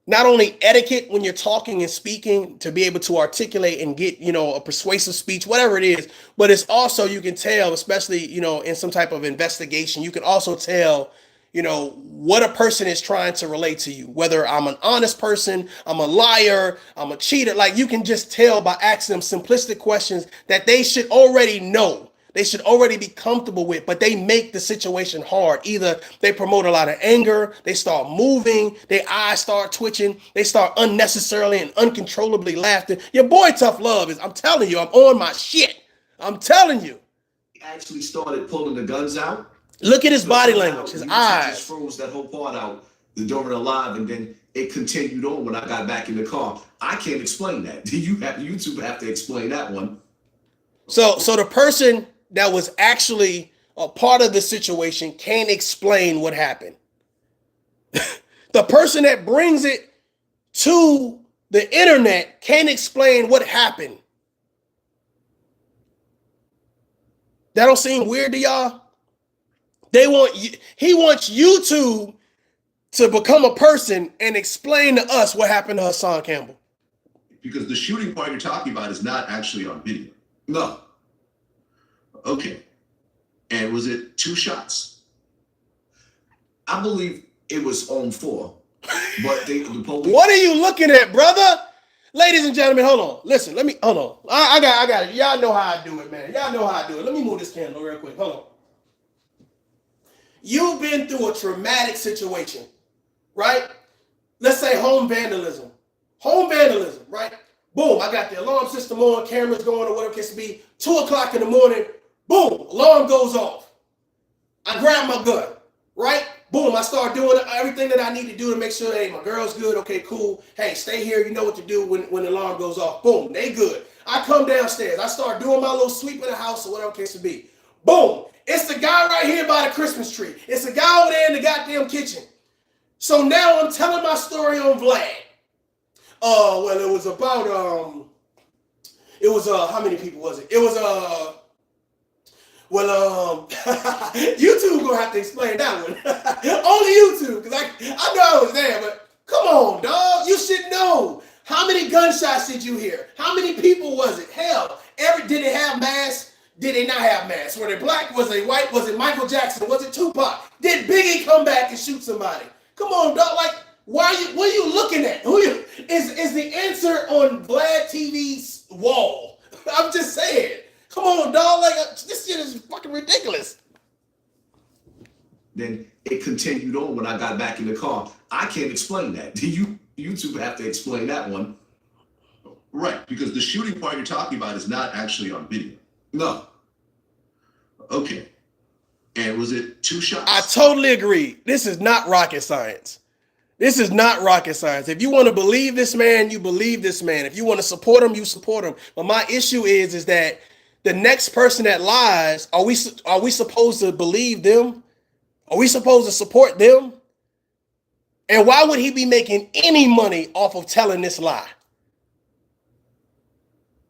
Speaker 1: not only etiquette when you're talking and speaking to be able to articulate and get, a persuasive speech, whatever it is, but it's also, you can tell, especially, in some type of investigation, you can also tell, what a person is trying to relate to you, whether I'm an honest person, I'm a liar, I'm a cheater. Like, you can just tell by asking them simplistic questions that they should already know. They should already be comfortable with, but they make the situation hard. Either they promote a lot of anger, they start moving, their eyes start twitching, they start unnecessarily and uncontrollably laughing. Your boy ToughLove I'm telling you, I'm on my shit. I'm telling you.
Speaker 3: He actually started pulling the guns out.
Speaker 1: Look at his body
Speaker 3: Somehow,
Speaker 1: language, his
Speaker 3: YouTube
Speaker 1: eyes.
Speaker 3: just froze that whole part out during the live, and then it continued on when I got back in the car. I can't explain that. YouTube have to explain that one.
Speaker 1: So the person that was actually a part of the situation can't explain what happened. The person that brings it to the internet can't explain what happened. That don't seem weird to y'all? He wants YouTube to become a person and explain to us what happened to Hassan Campbell.
Speaker 2: Because the shooting part you're talking about is not actually on video.
Speaker 3: No.
Speaker 2: Okay. And was it 2 shots?
Speaker 3: I believe it was on 4. But the police.
Speaker 1: What are you looking at, brother? Ladies and gentlemen, hold on. Listen, hold on. I got it. Y'all know how I do it, man. Y'all know how I do it. Let me move this candle real quick. Hold on. You've been through a traumatic situation, right? Let's say home vandalism. Home vandalism, right? Boom, I got the alarm system on, cameras going or whatever it can be. 2 o'clock in the morning, boom, alarm goes off. I grab my gun, right? Boom, I start doing everything that I need to do to make sure, hey, my girl's good. Okay, cool. Hey, stay here. You know what to do when the alarm goes off. Boom, they good. I come downstairs. I start doing my little sweep of the house or whatever the case to be. Boom, it's the guy right here by the Christmas tree. It's the guy over there in the goddamn kitchen. So now I'm telling my story on Vlad. Well, it was about, how many people was it? It was, YouTube gonna have to explain that one. Only YouTube, because I know I was there, but come on, dog. You should know. How many gunshots did you hear? How many people was it? Hell, did it have masks? Did they not have masks? Were they black? Was they white? Was it Michael Jackson? Was it Tupac? Did Biggie come back and shoot somebody? Come on, dog. Like, what are you looking at? Is the answer on Vlad TV's wall? I'm just saying. Come on, dog. Like, this shit is fucking ridiculous.
Speaker 3: Then it continued on when I got back in the car. I can't explain that. YouTube have to explain that one.
Speaker 2: Right, because the shooting part you're talking about is not actually on video.
Speaker 3: No.
Speaker 2: Okay. And was it 2 shots?
Speaker 1: I totally agree. This is not rocket science. This is not rocket science. If you want to believe this man, you believe this man. If you want to support him, you support him. But my issue is that the next person that lies, are we supposed to believe them? Are we supposed to support them? And why would he be making any money off of telling this lie?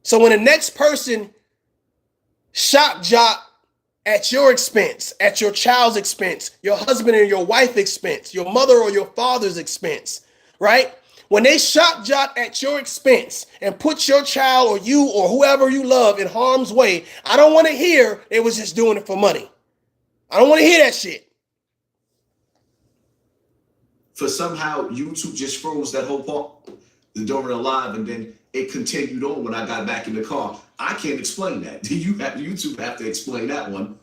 Speaker 1: So when the next person shock jock at your expense, at your child's expense, your husband and your wife's expense, your mother or your father's expense, right? When they shock jock at your expense and put your child or you or whoever you love in harm's way, I don't want to hear they was just doing it for money. I don't want to hear that shit.
Speaker 3: For somehow YouTube just froze that whole part during the live, and then it continued on when I got back in the car. I can't explain that. YouTube have to explain that one.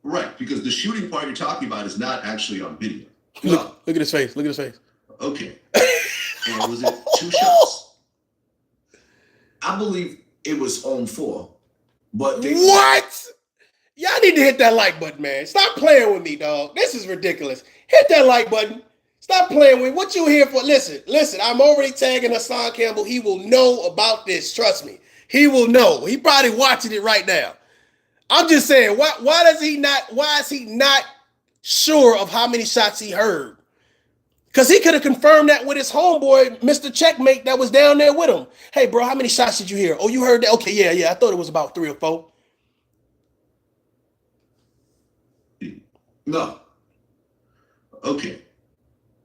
Speaker 2: Right, because the shooting part you're talking about is not actually on video.
Speaker 1: Look at his face. Look at his face.
Speaker 2: Okay. And was it 2 shots?
Speaker 3: I believe it was on 4. But
Speaker 1: What? Y'all need to hit that like button, man. Stop playing with me, dog. This is ridiculous. Hit that like button. Stop playing with me. What you here for? Listen, I'm already tagging Hassan Campbell. He will know about this. Trust me. He will know. He probably watching it right now. I'm just saying, why is he not sure of how many shots he heard? Because he could have confirmed that with his homeboy, Mr. Checkmate, that was down there with him. Hey, bro, how many shots did you hear? Oh, you heard that? Okay, yeah. I thought it was about 3 or 4.
Speaker 3: No.
Speaker 2: Okay.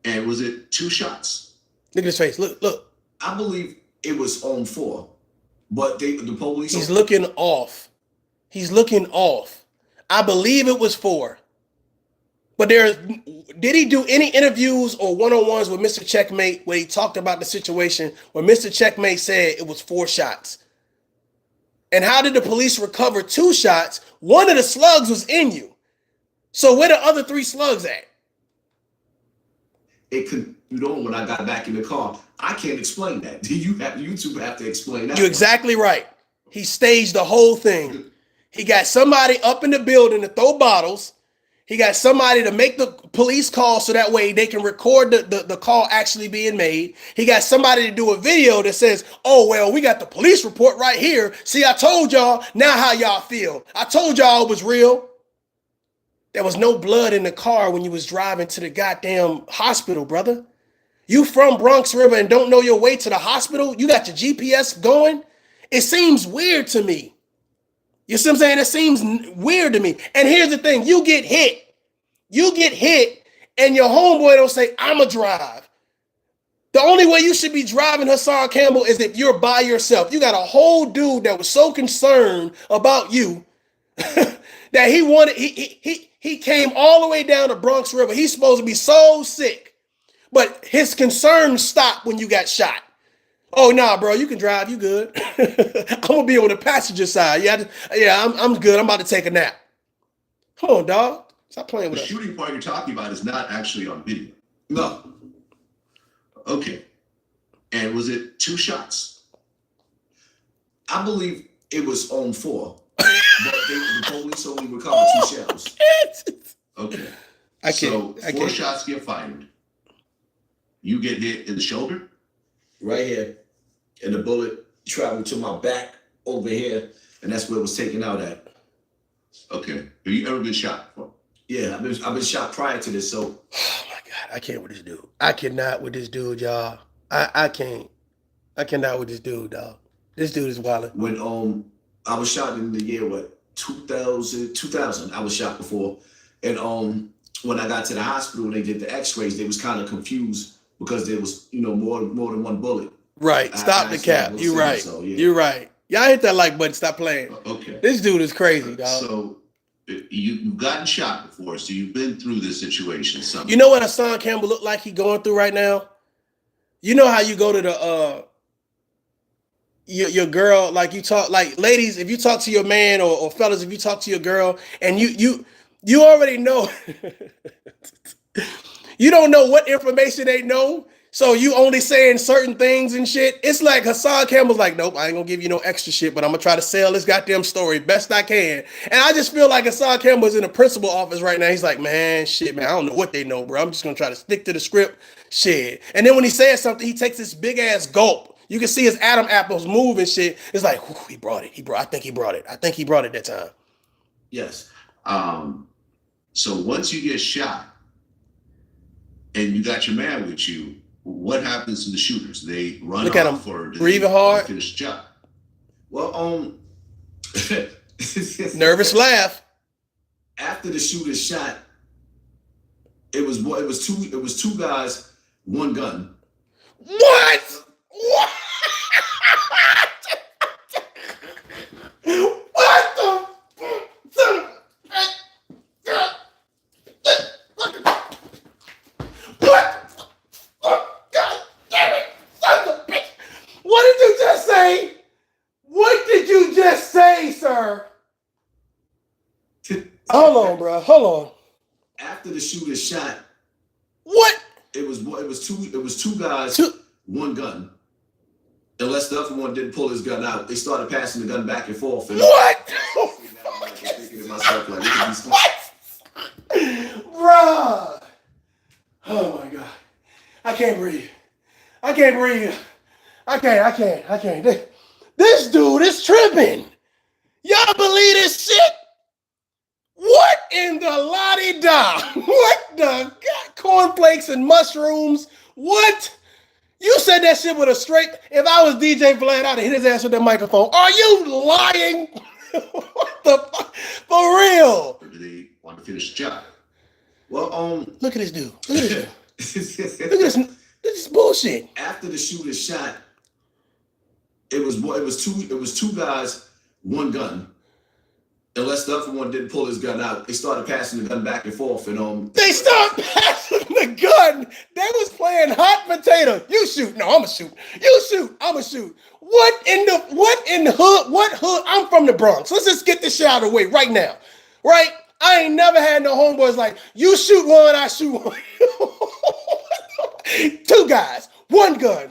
Speaker 2: And was it 2 shots?
Speaker 1: Look at his face. Look.
Speaker 3: I believe it was on 4. But the police...
Speaker 1: He's looking off. I believe it was 4. But did he do any interviews or one-on-ones with Mr. Checkmate where he talked about the situation where Mr. Checkmate said it was 4 shots? And how did the police recover 2 shots? One of the slugs was in you. So where the other 3 slugs at?
Speaker 3: It continued on when I got back in the car. I can't explain that. YouTube have to explain that.
Speaker 1: You're exactly right. He staged the whole thing. He got somebody up in the building to throw bottles. He got somebody to make the police call so that way they can record the call actually being made. He got somebody to do a video that says, oh, well, we got the police report right here. See, I told y'all. Now how y'all feel? I told y'all it was real. There was no blood in the car when you was driving to the goddamn hospital, brother. You from Bronx River and don't know your way to the hospital? You got your GPS going? It seems weird to me. You see what I'm saying? It seems weird to me. And here's the thing. You get hit. And your homeboy don't say, I'ma drive. The only way you should be driving Hassan Campbell is if you're by yourself. You got a whole dude that was so concerned about you that he came all the way down to Bronx River. He's supposed to be so sick. But his concern stopped when you got shot. Oh, nah, bro, you can drive. You good. I'm going to be on the passenger side. I'm good. I'm about to take a nap. Come on, dog. Stop playing with us.
Speaker 2: The shooting part you're talking about is not actually on video.
Speaker 3: No.
Speaker 2: Okay. And was it 2 shots?
Speaker 3: I believe it was on 4. But the police only recovered 2 shells.
Speaker 2: Okay.
Speaker 1: So
Speaker 2: 4 shots get fired. You get hit in the shoulder?
Speaker 3: Right here. And the bullet traveled to my back over here. And that's where it was taken out at.
Speaker 2: Okay. Have you ever been shot before?
Speaker 3: Yeah, I've been shot prior to this, so.
Speaker 1: Oh my God, I can't with this dude. I cannot with this dude, y'all. I can't. I cannot with this dude, dog. This dude is wilding.
Speaker 3: When I was shot in the year 2000, I was shot before. And when I got to the hospital and they did the x-rays, they was kind of confused because there was, more than one bullet.
Speaker 1: Right. Stop the cap. You're right. So, yeah. You're right. Y'all hit that like button. Stop playing.
Speaker 2: Okay.
Speaker 1: This dude is crazy, dog.
Speaker 2: So you've gotten shot before, so you've been through this situation.
Speaker 1: You know what Hassan Campbell look like he going through right now? You know how you go to the your girl, like you talk, like ladies, if you talk to your man or fellas, if you talk to your girl and you already know you don't know what information they know, so you only saying certain things and shit. It's like Hassan Campbell's like, nope, I ain't gonna give you no extra shit, but I'm gonna try to sell this goddamn story best I can. And I just feel like Hassan Campbell's in the principal office right now. He's like, man, I don't know what they know, bro. I'm just gonna try to stick to the script, shit. And then when he says something, he takes this big ass gulp. You can see his Adam apples move and shit. It's like, he brought it. I think he brought it. I think he brought it that time.
Speaker 3: Yes.
Speaker 2: So once you get shot and you got your man with you, what happens to the shooters? They run
Speaker 1: Look at him breathing hard.
Speaker 2: Finish the job.
Speaker 3: Well,
Speaker 1: nervous laugh.
Speaker 3: After the shooter shot, it was two guys, one gun.
Speaker 1: What? What? What the? What did you just say? What did you just say, sir? Hold on, bro. Hold on.
Speaker 3: After the shooter shot,
Speaker 1: what?
Speaker 3: It was two guys, one gun. Unless the other one didn't pull his gun out, they started passing the gun back and forth. And
Speaker 1: what?
Speaker 3: Thinking to myself, like,
Speaker 1: what? Bruh. Oh my God. I can't breathe. I can't. This dude is tripping. Y'all believe this shit? What in the la-di-da? What the God? Cornflakes and mushrooms? What? You said that shit with a straight. If I was DJ Vlad, I'd have hit his ass with that microphone. Are you lying? What the fuck? For real?
Speaker 2: Or do they want to finish the job?
Speaker 3: Well,
Speaker 1: look at this dude. Look at this dude. Look at this. This is bullshit.
Speaker 3: After the shooter shot, it was two guys, one gun. Unless the other one didn't pull his gun out, they started passing the gun back and forth. And
Speaker 1: they started passing the gun. They was playing hot potato. You shoot. No, I'ma shoot. You shoot. I'ma shoot. What in the hood? What hood? I'm from the Bronx. Let's just get this shit out of the way right now. Right? I ain't never had no homeboys like, you shoot one, I shoot one. 2 guys, 1 gun.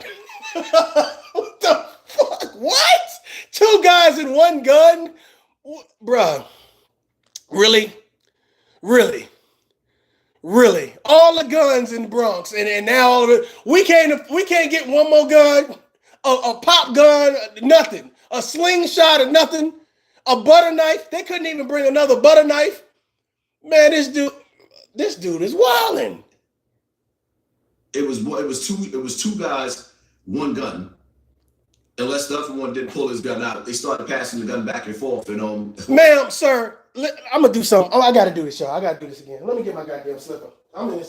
Speaker 1: What the fuck? What? 2 guys in one gun, bruh. Really, really. Really, all the guns in the Bronx, and now all of it. We can't get one more gun, a pop gun, nothing, a slingshot or nothing, a butter knife. They couldn't even bring another butter knife. Man, this dude is wilding.
Speaker 3: It was two guys, one gun. Unless the other one didn't pull his gun out, they started passing the gun back and forth. And
Speaker 1: ma'am, sir, I'm gonna do something. Oh, I gotta do this, y'all. I gotta do this again. Let me get my goddamn slipper. I'm in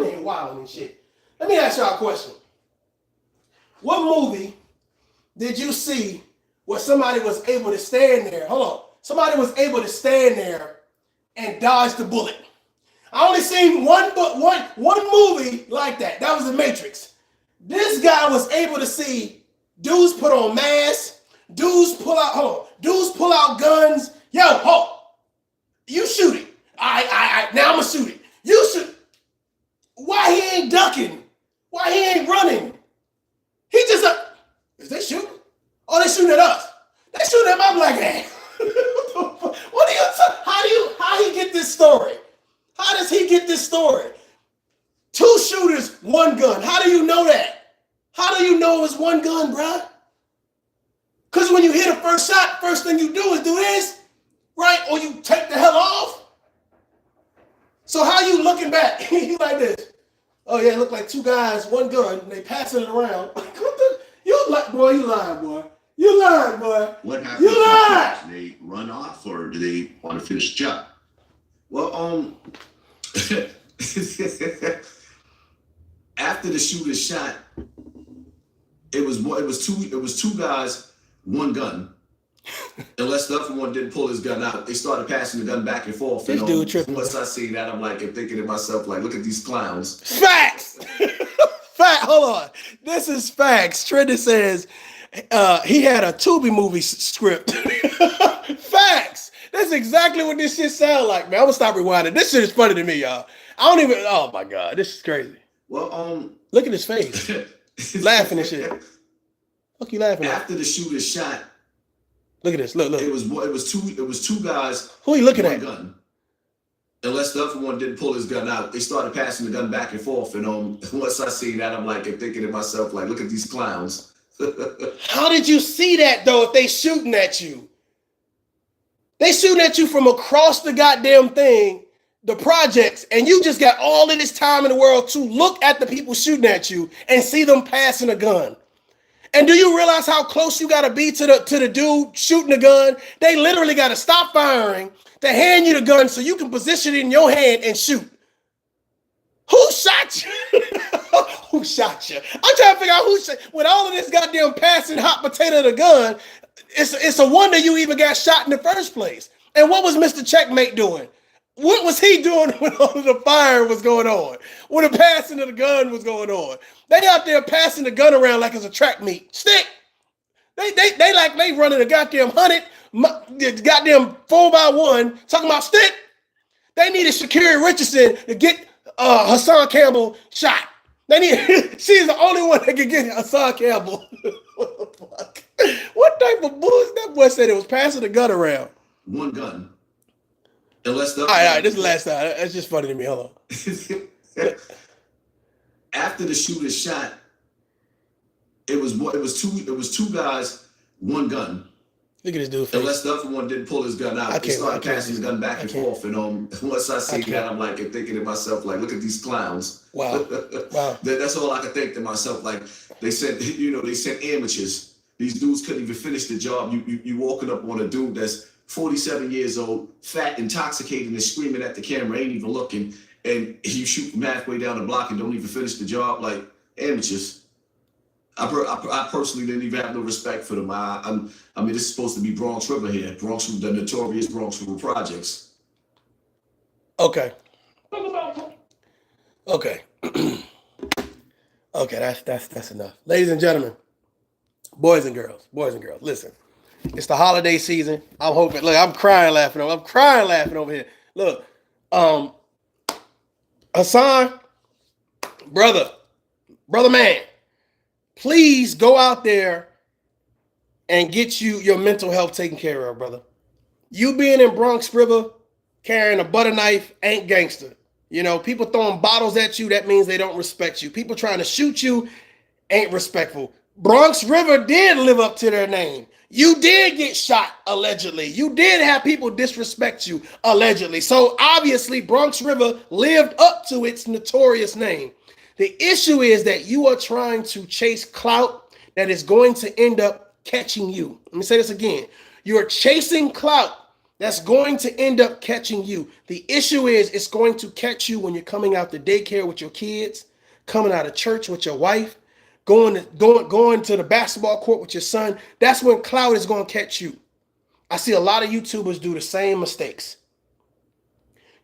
Speaker 1: here wilding and shit. Let me ask y'all a question. What movie did you see where somebody was able to stand there? Hold on. Somebody was able to stand there and dodge the bullet. I only seen one movie like that. That was The Matrix. This guy was able to see dudes put on masks, dudes pull out guns. Yo, ho, you shoot it. Now I'm gonna shoot it. You shoot. Why he ain't ducking? Why he ain't running? He just is they shooting? Oh, they shooting at us. They shooting at my black ass. What do you? How he get this story? How does he get this story? 2 shooters, 1 gun. How do you know that? How do you know it was 1 gun, bruh? Because when you hit a first shot, first thing you do is do this, right? Or you take the hell off. So how you looking back? You like this. Oh yeah, it looked like 2 guys, 1 gun, and they passing it around. Like, what the? You lying, boy. You lying, boy.
Speaker 2: What happened?
Speaker 1: You lied.
Speaker 2: Do they run off or do they want to finish the job?
Speaker 3: well, after the shooter shot, it was two guys, 1 gun. Unless the other one didn't pull his gun out, they started passing the gun back and forth.
Speaker 1: This dude tripping.
Speaker 3: Once I see that, I'm thinking to myself, like, look at these clowns.
Speaker 1: Facts. Hold on. This is facts. Trenda says he had a Tubi movie script. Facts. That's exactly what this shit sound like, man. I'm gonna stop rewinding. This shit is funny to me, y'all. I don't even. Oh my god, this is crazy.
Speaker 3: Well,
Speaker 1: look at his face, laughing and shit. Look, you laughing at?
Speaker 3: After the shooter shot.
Speaker 1: Look at this. Look.
Speaker 3: It was two guys.
Speaker 1: Who are you looking
Speaker 3: 1
Speaker 1: at?
Speaker 3: Gun. Unless the other one didn't pull his gun out, they started passing the gun back and forth. And once I see that, I'm thinking to myself, like, look at these clowns.
Speaker 1: How did you see that though? If they shooting at you, they shooting at you from across the goddamn thing, the projects, and you just got all of this time in the world to look at the people shooting at you and see them passing a gun. And do you realize how close you gotta be to the dude shooting the gun? They literally gotta stop firing to hand you the gun so you can position it in your hand and shoot. Who shot you? Who shot you? I'm trying to figure out who shot. With all of this goddamn passing hot potato to the gun, it's a wonder you even got shot in the first place. And what was Mr. Checkmate doing? What was he doing when all of the fire was going on? When the passing of the gun was going on? They out there passing the gun around like it's a track meet. Stick. They like they running a goddamn 100, goddamn 4x1, talking about stick. They needed Shakira Richardson to get Hassan Campbell shot. She's the only one that could get Hassan Campbell. What the fuck? What type of bullshit? That boy said it was passing the gun around.
Speaker 3: 1 gun. Unless the
Speaker 1: all right, this is the last time. That's just funny to me. Hold on.
Speaker 3: After the shooter shot, it was two guys, 1 gun.
Speaker 1: Look at this dude.
Speaker 3: Unless the other one didn't pull his gun out, they started passing the gun back and forth. And once I see that, I'm thinking to myself, like, look at these clowns.
Speaker 1: Wow. Wow.
Speaker 3: That's all I could think to myself. Like, they said amateurs. These dudes couldn't even finish the job. You walking up on a dude that's 47 years old, fat, intoxicated, and screaming at the camera, ain't even looking, and you shoot from halfway down the block and don't even finish the job. Like, amateurs. I personally didn't even have no respect for them. I mean, this is supposed to be Bronx River here. Bronx River, the notorious Bronx River projects.
Speaker 1: Okay. Okay. Okay, that's enough. Ladies and gentlemen, boys and girls, listen. It's the holiday season. I'm hoping. Look, I'm crying laughing over here. Look, Hassan, brother man, please go out there and get you your mental health taken care of, brother. You being in Bronx River carrying a butter knife ain't gangster. You know, people throwing bottles at you, that means they don't respect you. People trying to shoot you ain't respectful. Bronx River did live up to their name. You did get shot, allegedly. You did have people disrespect you, allegedly. So obviously, Bronx River lived up to its notorious name. The issue is that you are trying to chase clout that is going to end up catching you. Let me say this again. You're chasing clout that's going to end up catching you. The issue is it's going to catch you when you're coming out to daycare with your kids, coming out of church with your wife, going to the basketball court with your son. That's when clout is going to catch you. I see a lot of YouTubers do the same mistakes.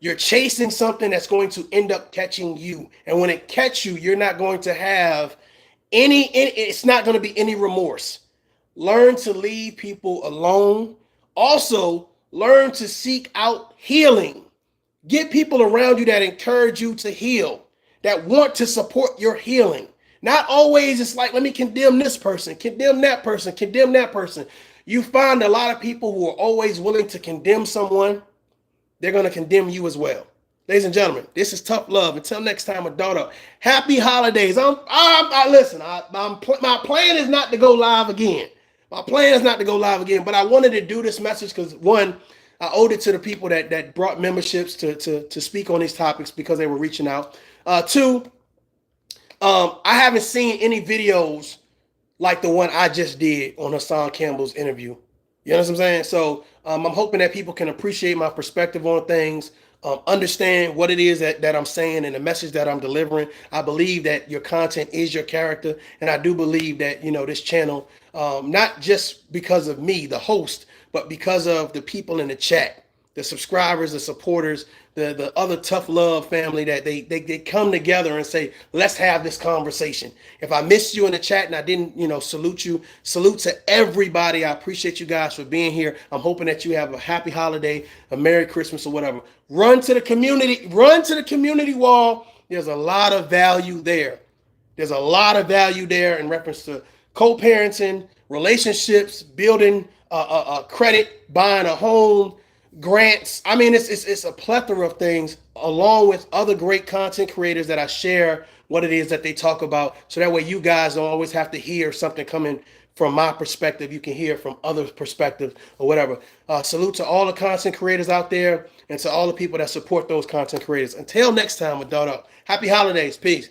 Speaker 1: You're chasing something that's going to end up catching you. And when it catches you, you're not going to have it's not going to be any remorse. Learn to leave people alone. Also, learn to seek out healing. Get people around you that encourage you to heal, that want to support your healing. Not always it's like, let me condemn this person, condemn that person, condemn that person. You find a lot of people who are always willing to condemn someone, they're going to condemn you as well. Ladies and gentlemen, this is Tough Love. Until next time, adult, happy holidays. Listen, my plan is not to go live again. My plan is not to go live again, but I wanted to do this message because, one, I owed it to the people that brought memberships to speak on these topics because they were reaching out. Two, I haven't seen any videos like the one I just did on Hassan Campbell's interview. You know what I'm saying? So I'm hoping that people can appreciate my perspective on things, understand what it is that I'm saying and the message that I'm delivering. I believe that your content is your character. And I do believe that, this channel, not just because of me, the host, but because of the people in the chat, the subscribers, the supporters, the other Tough Love family, that they come together and say, let's have this conversation. If I missed you in the chat and I didn't, salute you, salute to everybody. I appreciate you guys for being here. I'm hoping that you have a happy holiday, a Merry Christmas or whatever. Run to the community wall. There's a lot of value there. There's a lot of value there in reference to co-parenting, relationships, building credit, buying a home, grants. I mean, it's a plethora of things, along with other great content creators that I share what it is that they talk about. So that way you guys don't always have to hear something coming from my perspective. You can hear from others' perspectives or whatever. Salute to all the content creators out there and to all the people that support those content creators. Until next time, adult up. Happy holidays. Peace.